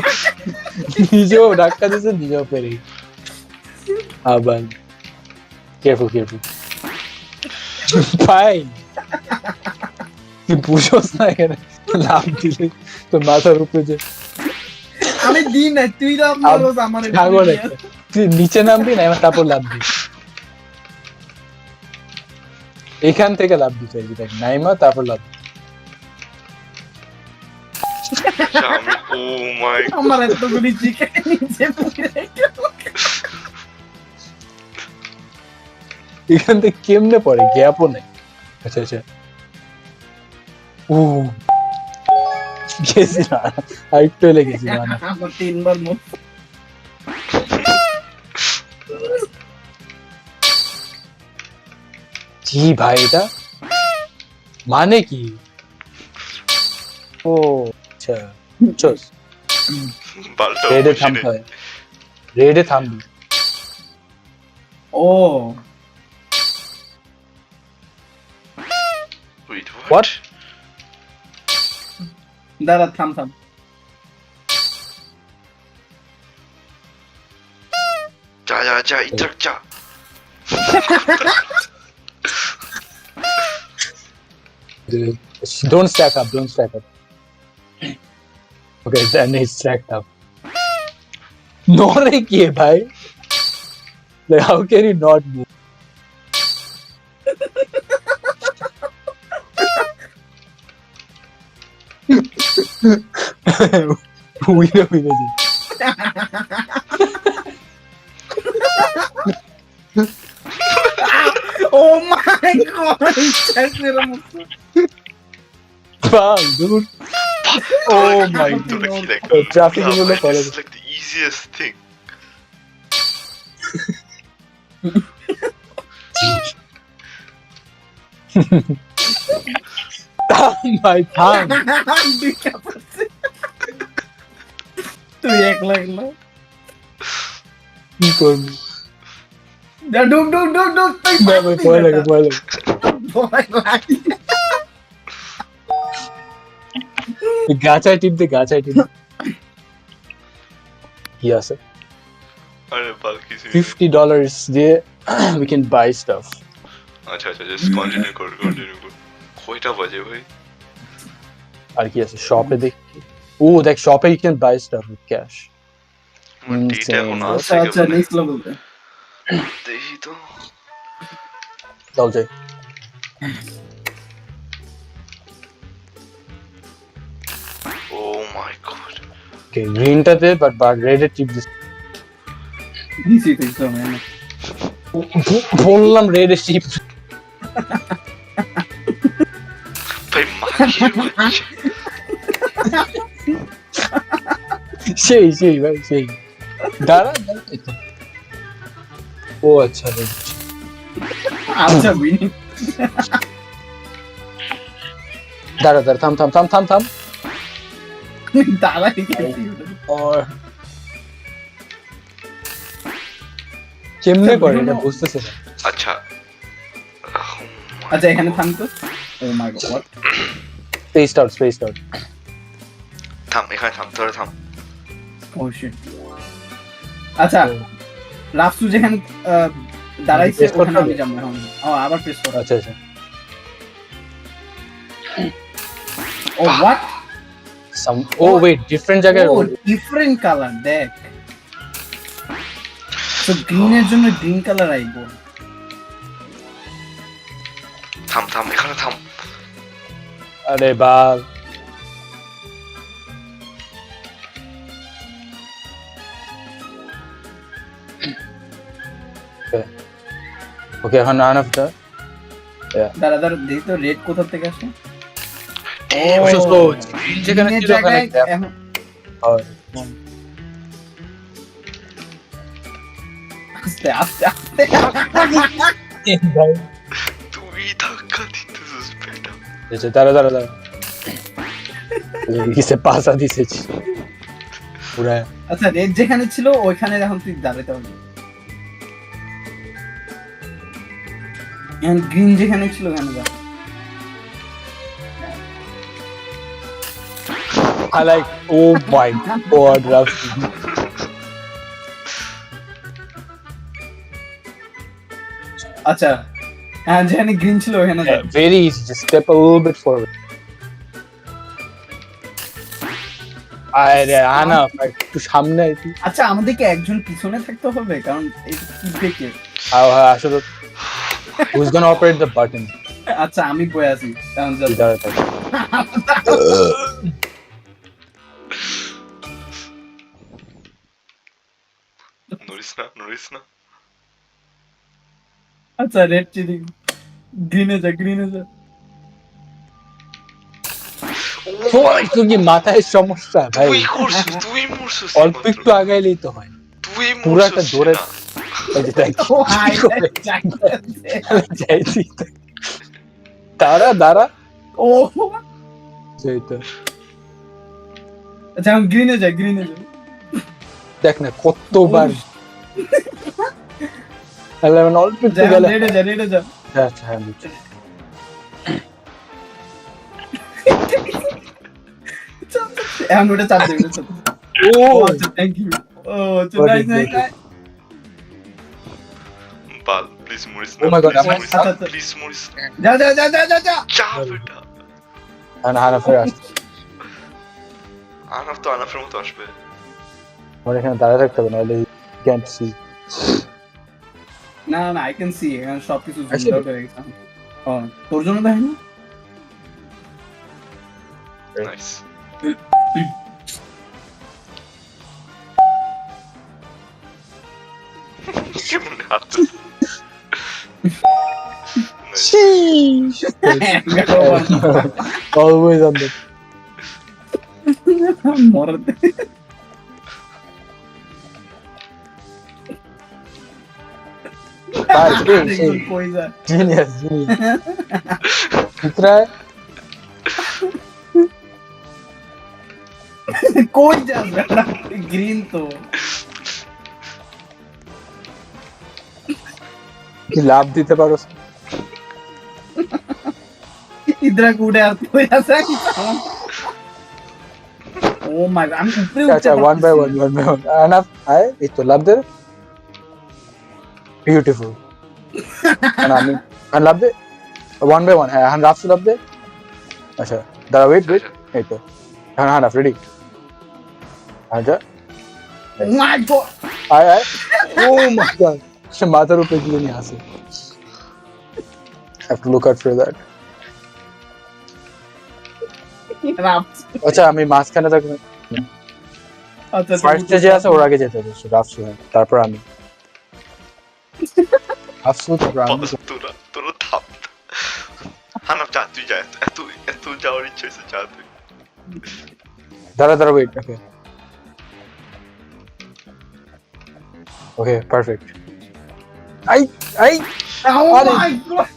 নিজেও ধাক্কা দিছে নিজেও পেরে আবার কেয়ারফুল ফাইন তুই বুঝোস না এখানে লাভ দিলে তোর মাথার উপরে যে আমি দিই না তুই লাভ মারোস আমার ছাগল একটা। তুই নিচে নামবি না এবার তারপর লাভ দিবি এখান থেকে লাভ দিতে হবে দেখ নাইমা তারপর লাভ আচ্ছা আমি ও মাই আমার এতগুলি চিকেন নিচে পড়ে গেল। এখান থেকে কেমনে পড়ে গ্যাপও নেই আচ্ছা ও গেছি না আরেকটু লেগেছি না আমার তিনবার মুখ জি ভাই এটা মানে কি ও আচ্ছা চল বালটা রেডে থামতে হয় রেডে থামবি ও Wait, What? what? দাঁড়া থাম যা ইধর যা। don't stack up okay then it's stacked up नॉरे किए भाई like how can you not move winner जी ও মাই গড মেরা মুখ wow dude oh my god traffic Yeah, in the man, this is like the easiest thing. my thumb তুই একলা কি করবি ডুক তুই না ভাই ভয় লাগে ভয় লাগে গাছায় টিপ দে কি আছে আরে বাল কিছু $50 দিয়ে we can buy stuff আচ্ছা জাস্ট কন্টিনিউ কর কয়টা বাজে ভাই? আর কি আছে শপে দেখি ও দেখ শপে you can buy stuff with cash আমার ডেটা এখন আছে আচ্ছা নেক্সট লেভেল দেখি তো। চল যাই Oh my god. okay গ্রিনটাতে বাট রেডে টিপ দিস দিছি তো মানে বললাম রেডে টিপ ভাই মাগির বাচ্চা। সেই ভাই সেই দাঁড়া ও আচ্ছা আচ্ছা উইনিং দাঁড়া থাম দাঁড়াই গেছি और কেমনে করে এটা বুঝতেছি না। আচ্ছা আচ্ছা এখানে থাম তো। ও মাই গড, স্পেসড আউট। থাম, এখানে থাম, তোরা থাম। ও শিট। আচ্ছা রাফসু যেখানে দাঁড়াইছে Press করতে ওখানে আমি হবে? যাবো এখন। ও আবার প্রেস করো। আচ্ছা আচ্ছা। ও হোয়াট, ও ওয়েট, ডিফারেন্ট জায়গায় ও ডিফারেন্ট কালার দেখ। তো গ্রিনের জন্য গ্রিন কালার আইবো। থাম থাম, এখানে থাম। আরে বাল। ওকে এখন নান অফ দা দাঁড়া দেখি তো রেড কোথা থেকে আসে। Damn it. so যেখানে গ্রিনের ছিল ওখানে জায়গায় gap এখন হয়। আস্তে আস্তে আস্তে তুই ধাক্কা দিতেছিস বেটা। আচ্ছা দাঁড়া কিসে পাসা দিছেছি পুরা। আচ্ছা রেড যেখানে ছিল ওইখানে এখন তুই দাঁড়াতে হবে। এখন গ্রিন যেখানে ছিল ওখানে যা। I like, oh my god, Rafsu. আচ্ছা হ্যাঁ যেখানে গ্রিন ছিল ওখানে যা। Yeah, very easy, just step a little bit forward. আরে আনা একটু সামনে একটু। আচ্ছা আমাদেরকে একজন পিছনে থাকতে হবে কারণ এটা কি দেখে। আসলে who's gonna operate the button? আচ্ছা আমি বয়ে আছি কারণ যা। দাঁড়া থাক। নড়িস না। আচ্ছা রেড চিনি গ্রিনে যা। তুই কি মাথায় সমস্যা ভাই? তুই মরছিস অল্প একটু আগাইলেই তো হয়। তুই পুরো একটা মরছিস দৌড়ে না। এই যে দেখ, ও হাই যাইছি তো। দাঁড়া ও সেই তো। আচ্ছা আমি গ্রিনে যা। দেখ না কতবার মানে অল্প একটু গেলে। রেডে যা। আচ্ছা হ্যাঁ বুঝছি। এখন ওটা চাপ দে। ও আচ্ছা থ্যাংক ইউ। ও আচ্ছা What নাইস is it? বাল প্লিজ মরিস Oh my God, আচ্ছা, আচ্ছা। প্লিজ মরিস না। যা যা বেটা। হানা ফের আসছে। আনাফ তো আনাফের মতো আসবে। আমার এখানে দাঁড়ায় থাকতে হবে নাহলে ক্যান্ট সি। না আই ক্যান সি এখন সবকিছু জুম Actually- আউট হয়ে গেছে। ও তোর জন্য দেখেন না। নাইস। কেমন হাত? Sheesh. Always on the মরতে কই যা। genius. कितना है? কই যাস গ্রিন তো কি লাভ দিতে পারো? ইদরা কুড়ে আর কই আছে। ও মাই গড আমি উপরে अच्छा one by one. Enough. आए ये तो लाभ दे। Beautiful. ना मैं लाभ दे one by one है हम लाभ से लाभ दे। अच्छा दादा wait ये तो हाँ ready आजा ও মাই গড आए oh my god সে মাথার উপরে গিয়ে নিয়ে আসে। have to look out for that. আচ্ছা আমি মাঝখানে থাকব। আচ্ছা ফার্স্ট স্টেজে আছে ওর আগে যেতে হবে রাফসু তারপর আমি রাফসু তারপর আমি। তোরা থাম। আনাফ যা, তুই যা। এত যাওয়ার ইচ্ছা হয়েছে, যা তুই। দাঁড়া wait okay perfect. I oh আরে। মাই গড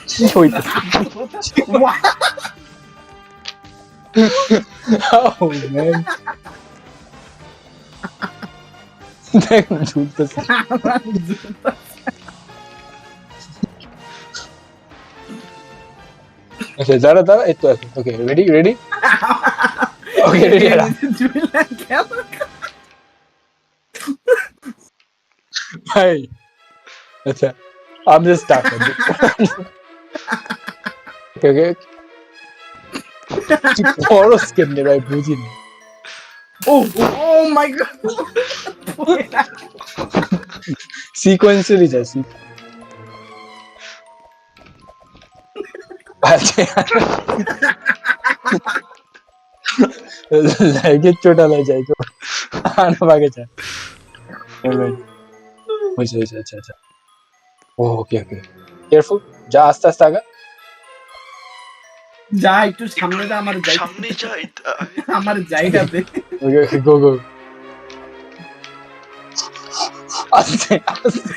কি হইতেছে? Oh man. দেখ না ঝুলতেছে। আমার জুতা। আচ্ছা দাঁড়া দাঁড়া এই তো আছে। Okay ready ready okay ready ঝুলা গেল। ভাই আচ্ছা I'm just stuck. Okay, okay. তুই খরচ কেমনে ভাই বুঝিনি। Oh my god. সিকোয়েন্সিয়ালি যায় লাগে চোটালে যায় তো আনা ভাগে যায় হয়েছে হয়েছে আচ্ছা আচ্ছা ওকে ওকে কেয়ারফুল যা আস্তে আস্তে আগা যা একটু সামনে যা, আমার যাই, সামনে যাই আমার জায়গা দে। ওকে ওকে গো গো আস্তে আস্তে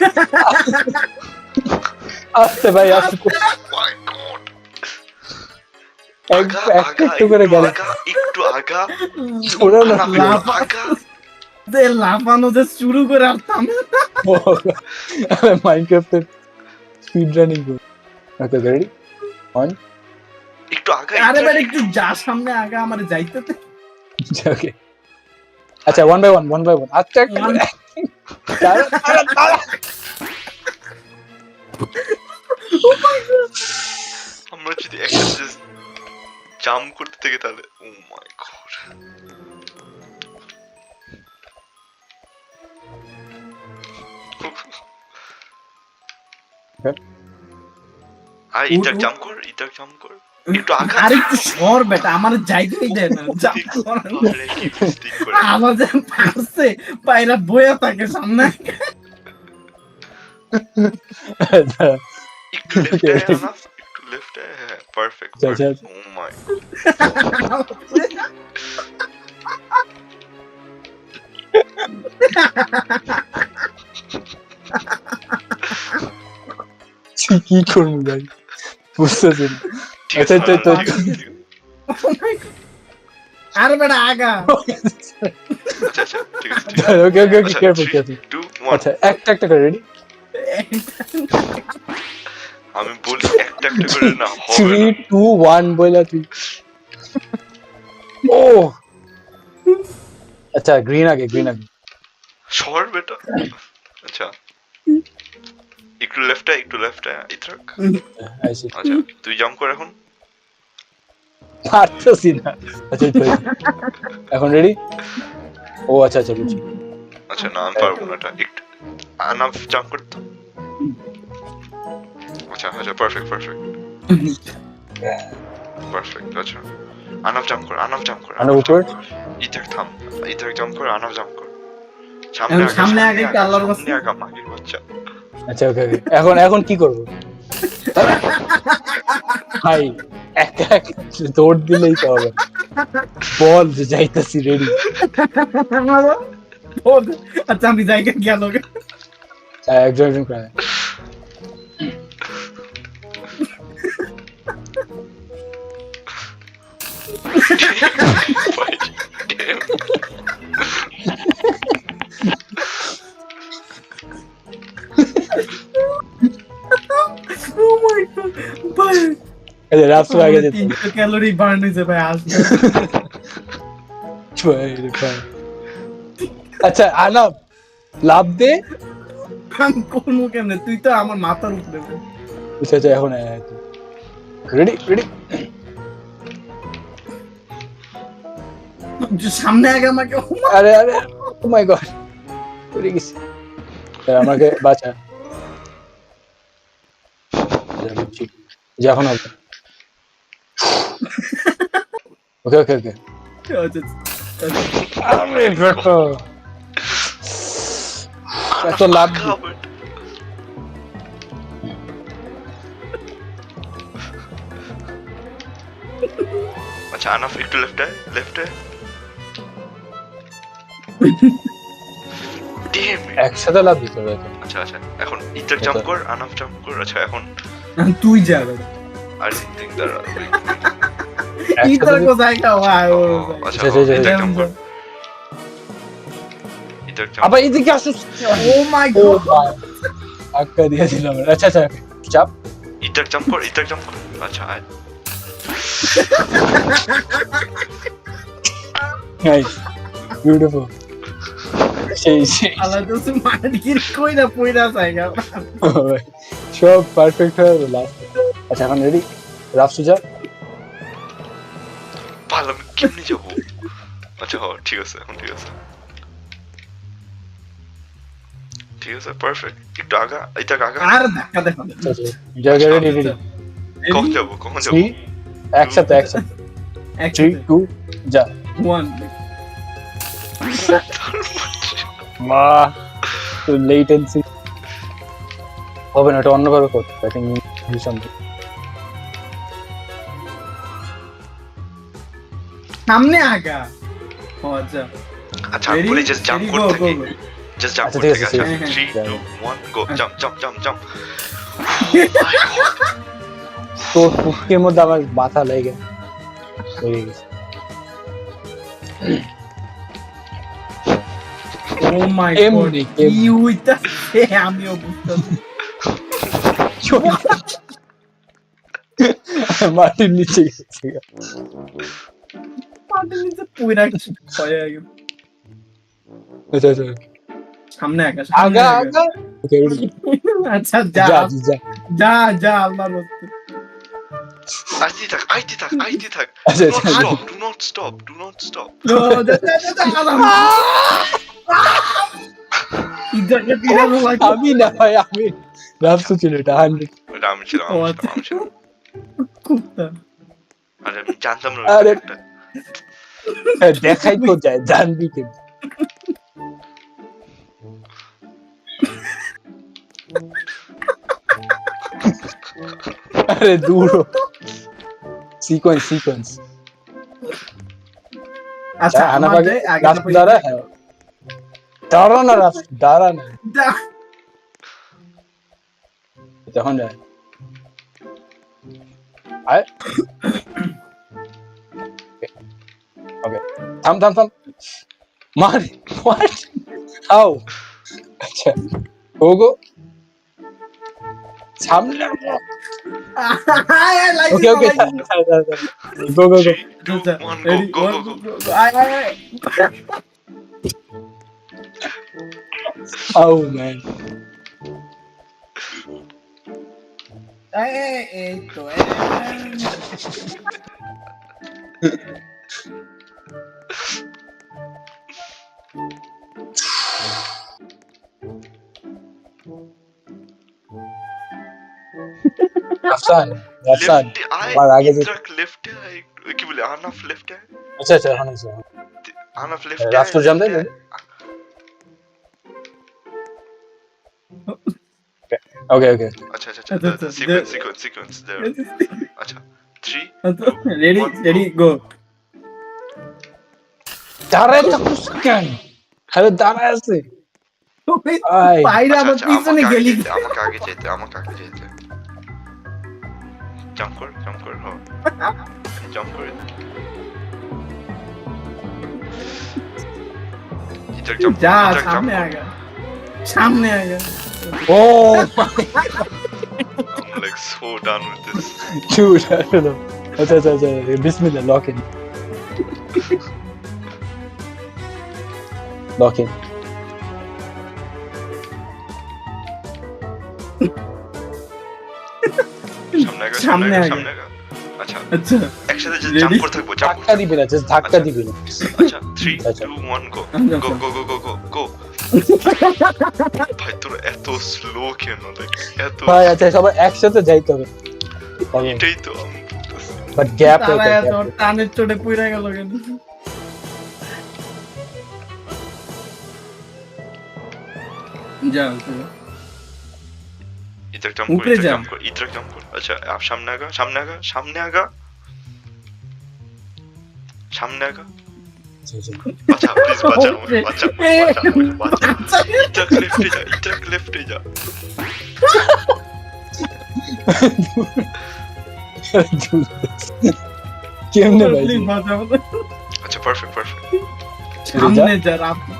আস্তে ভাই আস্তে মাই গড একটু করে গেলে একটু আগা ছোড়ো না আগা দে লাফানো যে শুরু করে আসতাম। মাইনক্রাফটের স্পিড রানিং ওকে রেডি অন একটু আগা আরে ভাই একটু যা সামনে আগা, আমার যাইতে দে। ওকে আচ্ছা ওয়ান বাই ওয়ান আচ্ছা একটা করে দাঁড়া দাঁড়া দাঁড়া আমরা যদি একটা জাম্প করতে থেকে তাহলে ও মাই গড আর ইটাক জাম্প কর একটু আগা আর একটু সর বেটা, আমার জায়গাই দেয় না। যা তাহলে কি ঠিক করে আমার যে পারছে পায়রা বয়া থাকে সামনে। একটু লেফটে হ্যাঁ পারফেক্ট আচ্ছা, আচ্ছা। ও মাই কি করবো ভাই বুঝতেছি না। আচ্ছা তো তো আরে বেটা আগা। আচ্ছা ঠিক আছে ওকে ওকে ওকে কেয়ারফুল কেয়ারফুল 2 1 আচ্ছা একটা করে রেডি আমি বলি একটা করে না হবে 3 2 1 বইলা তুই ও আচ্ছা গ্রিন আগে শর্ট বেটা আচ্ছা একটু লেফটে ইতরাক আইসি আচ্ছা তুই জাম্প কর এখন পারতেছি না আচ্ছা এই তো, এই তো। এখন রেডি ও আচ্ছা আচ্ছা বুঝছি আচ্ছা না আমি পারবো না এটা একটু আনাফ জাম্প করতে আচ্ছা পারফেক্ট আচ্ছা আনাফ জাম্প কর আনাফ উপর? ইতরাক থাম ইতরাক জাম্প কর আনাফ জাম্প কর সামনে আগে একটু আল্লাহর কাছে। সামনে আগা মাগির বাচ্চা আচ্ছা ওকে ওকে এখন কি করব ভাই একা দৌড় দিলেই তো হবে বল যে যাইতাছি রেডি আচ্ছা আমি জায়গা গেল। একজন করে Oh my god ভাই আরে রাফসু আগে যেত 300 ক্যালোরি বার্ন হইছে ভাই আজ। ভাই আচ্ছা আনাপ লাভ দে আমি কোন কেমনে, তুই তো আমার মাথার উপরে। আচ্ছা আচ্ছা এখন রেডি সামনে আগে আমাকে। আরে ও মাই গড পড়ে গেছি আমাকে বাঁচা বুঝছি যে এখন হবে ওকে আরে বেটা এত লাভ আচ্ছা আনাফ একটু লেফটে একসাথে লাভ দিতে হবে আচ্ছা এখন ইতরাক জাম্প কর আনাফ জাম্প কর আচ্ছা এখন তুই যা বেটা। আর তিন দ্বারা इधर को जाएगा वाह अच्छा अच्छा, अच्छा, इधर अच्छा। जंप कर इधर जंप अबे इधर क्या सुस ओ माय ओ गॉड भाई आका दिया दिला मैंने अच्छा अच्छा चाप इधर जंप कर अच्छा आए नाइस ब्यूटीफुल সেই আল্লাহ তো মার গির কই না পয়রা जाएगा সব পারফেক্ট হয়ে গেল লাস্ট আচ্ছা এখন রেডি রাফ সুজা ভালো আমি কেমনে যাবো আচ্ছা হ ঠিক আছে এখন ঠিক আছে পারফেক্ট একটু আগা এটা আগা আর ধাক্কা দেখো জায়গা রেডি রেডি কখন যাবো 3 একসাথে 3 2 যা 1 মা তো লেটেন্সি হবে না এটা অন্যভাবে করতে আই থিং মিশন সামনে আগা ও আচ্ছা আচ্ছা Ready? বলে জাস্ট জাম্প Ready, করতে go, থাকি go, go. জাস্ট জাম্প আচ্ছা, করতে ঠিক থাকি আছে, আচ্ছা ঠিক 3 2 1 গো জাম্প তো ফুকের মধ্যে আমার মাথা লেগে গেছে ও মাই গড এমনি, কি হইতাছে আমিও বুঝতাছি মাটির নিচে গেছে পাটির নিচে পয়রা হয়ে গেল আচ্ছা আচ্ছা সামনে আগা আগা আগা ওকে রেডি আচ্ছা যা যা যা যা যা আল্লাহর রাস্তে আইতে থাক আচ্ছা আচ্ছা do not stop যা ইদাকে পিরানো লাগে আমি না ভাই আমি রাফসু ছিল এটা 100 ওটা আমি ছিলাম কুত্তা আরে আমি জানতাম না আরে। একটা দেখাই তো যায় জানবি কি আরে দূর সিকোয়েন্স আচ্ছা আনা আমাদের পাগে আগে রাফ দাঁড়া দাঁড়া না তখন যায় আয় ওকে থাম মার হোয়াট হাউ আচ্ছা ওগো সামনে ওকে গো গো 3 2 1 go হাউ ম্যান এই তো আফসান আর আগে যে লেফট কি বলে আনাফ লেফট আচ্ছা এখন আছে আনাফ লেফট রাফটর জাম দেন ওকে আচ্ছা আচ্ছা, সিকোয়েন্স there আচ্ছা 3 রেডি গো দাঁড়ায় থাকুস কেন আরে দাঁড়ায় আছে আই বাইরে আমার পিছনে গেলি আমাকে আগে যেতে জাম্প কর জাম্প করে ইধর জাম্প যা সামনে আগা ও I'm like so done with this dude I don't know আচ্ছা বিসমিল্লাহ লক ইন সামনে আগা আচ্ছা একসাথে যে জাম্প করে থাকবো ধাক্কা দিবি না জাস্ট ধাক্কা দিবি না আচ্ছা 3 2 1 go ভাই তোর এত স্লো কেন এত ভাই আচ্ছা সবাই একসাথে যাইতে হবে এটাই তো বাট গ্যাপ তোর টানের চোটে পুইরা গেল কেন যা ইধর জাম্প কর আচ্ছা আপ সামনে আগা আচ্ছা প্লিজ বাঁচা ইধর লেফটে যা কেমনে ভাই Please বাঁচাও। আচ্ছা পারফেক্ট সামনে যা রাফসু।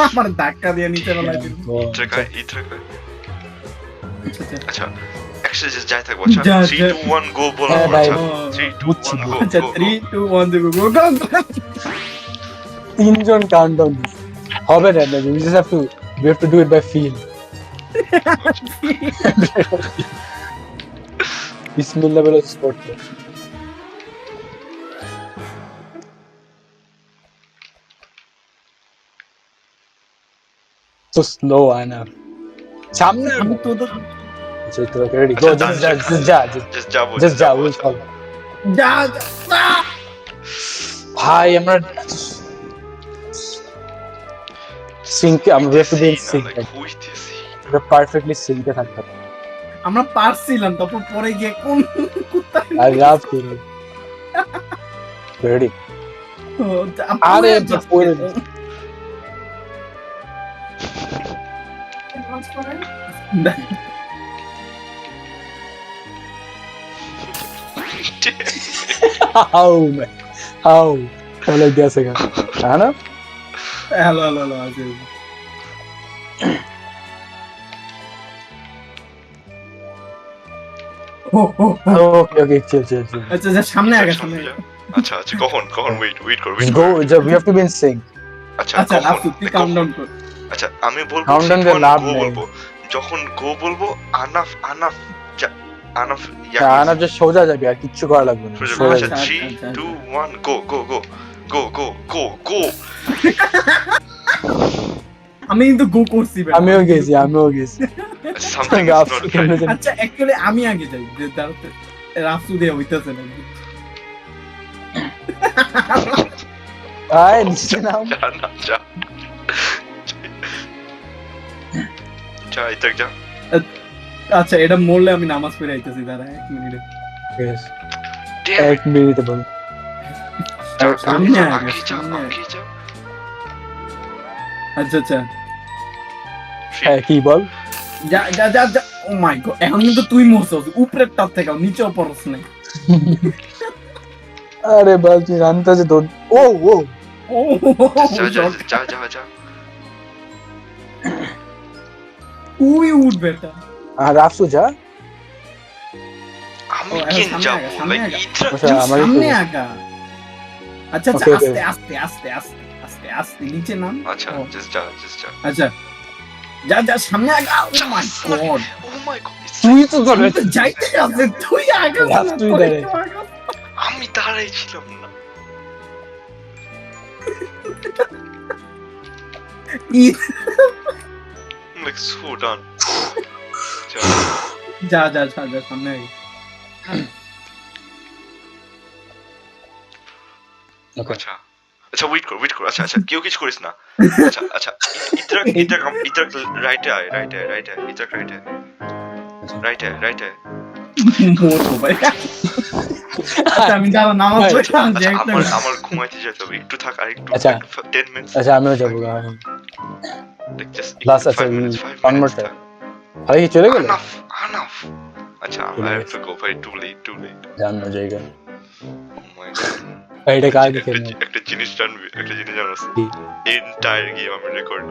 আমার ধাক্কা দিয়ে নিচে ফেলাই দিল। ইতরা কয় আচ্ছা, আচ্ছা। আচ্ছা একসাথে just যাই থাকবো আচ্ছা যা, 3 যা। 2 1 গো বলো হ্যাঁ, ভাই। আচ্ছা 3 2 বুঝছি, 1 গো আচ্ছা 3 2 1 go go go go। তিনজন কাউন্টডাউন হবে না we just have to do it by feel বিসমিল্লাহ বলে স্পোর্ট so slow আনা সামনে আমি তোদের আচ্ছা তো রেডি গো just যাবো যা উইল ফলো যা যা। ভাই আমরা সিঙ্ক আমরা have to be in sync হইতেছি আমরা পারফেক্টলি সিঙ্কে থাকতে হবে আমরা পারছিলাম তারপর পরে গিয়ে কোন কুত্তা I love to ready আরে পরে how man how তাহলে গেছে গা হ্যাঁ না হ্যালো হ্যালো হ্যালো আছে ওকে চিল আচ্ছা যা সামনে আগে সামনে আগে। আচ্ছা আচ্ছা কখন ওয়েট কর just go we have to be in sync আচ্ছা আচ্ছা রাফসু তুই কাউন্টডাউন কর আচ্ছা আমি বলবো Countdown যখন এ লাভ go নেই। বলবো যখন গো বলবো আনাফ আনাফ আনা যে সোজা যাবে আর কিচ্ছু করা লাগবে না সোজা আচ্ছা যাবে। 3 2 1 go আমি কিন্তু গো করছি ভাই। আমিও গেছি something is রাফসু not কেমনে right জানি- আচ্ছা অ্যাকচুয়ালি আমি আগে যাই যে দাঁড়াতে রাফসু দিয়ে হইতাছে না আয় নিচে নাম যা ইতাক যা আচ্ছা এটা মরলে আমি নামাজ পড়ে আইতাছি দাঁড়া 1 মিনিটে Yes, Damn it! এক মিনিটে বল সামনে আগে, আগে যা সামনে। আগে যা আচ্ছা আচ্ছা হ্যাঁ কি বল যা যা যা যা ও মাই গড এখন কিন্তু তুই মরছস উপরের টাপ থেকে নিচেও পড়ছ না আরে বল তুই জানতে যে দৌড় ও ও যা তুই উঠবে এটা আর রাফসু যা আমি ও, এখন কেন সামনে যাবো আগা, সামনে লাইক আগা। ইতরা আচ্ছা আমার সামনে আগা আচ্ছা আচ্ছা Okay, okay. আস্তে আস্তে আস্তে আস্তে আস্তে নিচে নাম আচ্ছা ও, just যা আচ্ছা যা যা সামনে আগা ও my god oh my god তুই তো ধর তুই তো যাইতে আছে তুই আগে রাফ, তুই দাঁড়াই। আমি দাঁড়াই ছিলাম না I'm like so done যা যা যা যা সামনে আগে আচ্ছা আচ্ছা ওয়েট কর আচ্ছা কেউ কিছু করিস না আচ্ছা ইতরাক রাইটে আয় ইতরাক রাইটে মোটো ভাই আচ্ছা আমি যাবো নামাজ পড়তাম যে একটা আমার ঘুমাইতে যেতে হবে একটু থাক আর একটু আচ্ছা। 10 minutes আচ্ছা আমিও যাবো like just Last, আচ্ছা, 5 minutes one more time. আরে কি চলে গেল enough আচ্ছা I have to go ভাই too late জানো জায়গা oh my god এটা কাজ দেখে একটা জিনিস জানো কি? এন্টায়ার গেম আমি রেকর্ড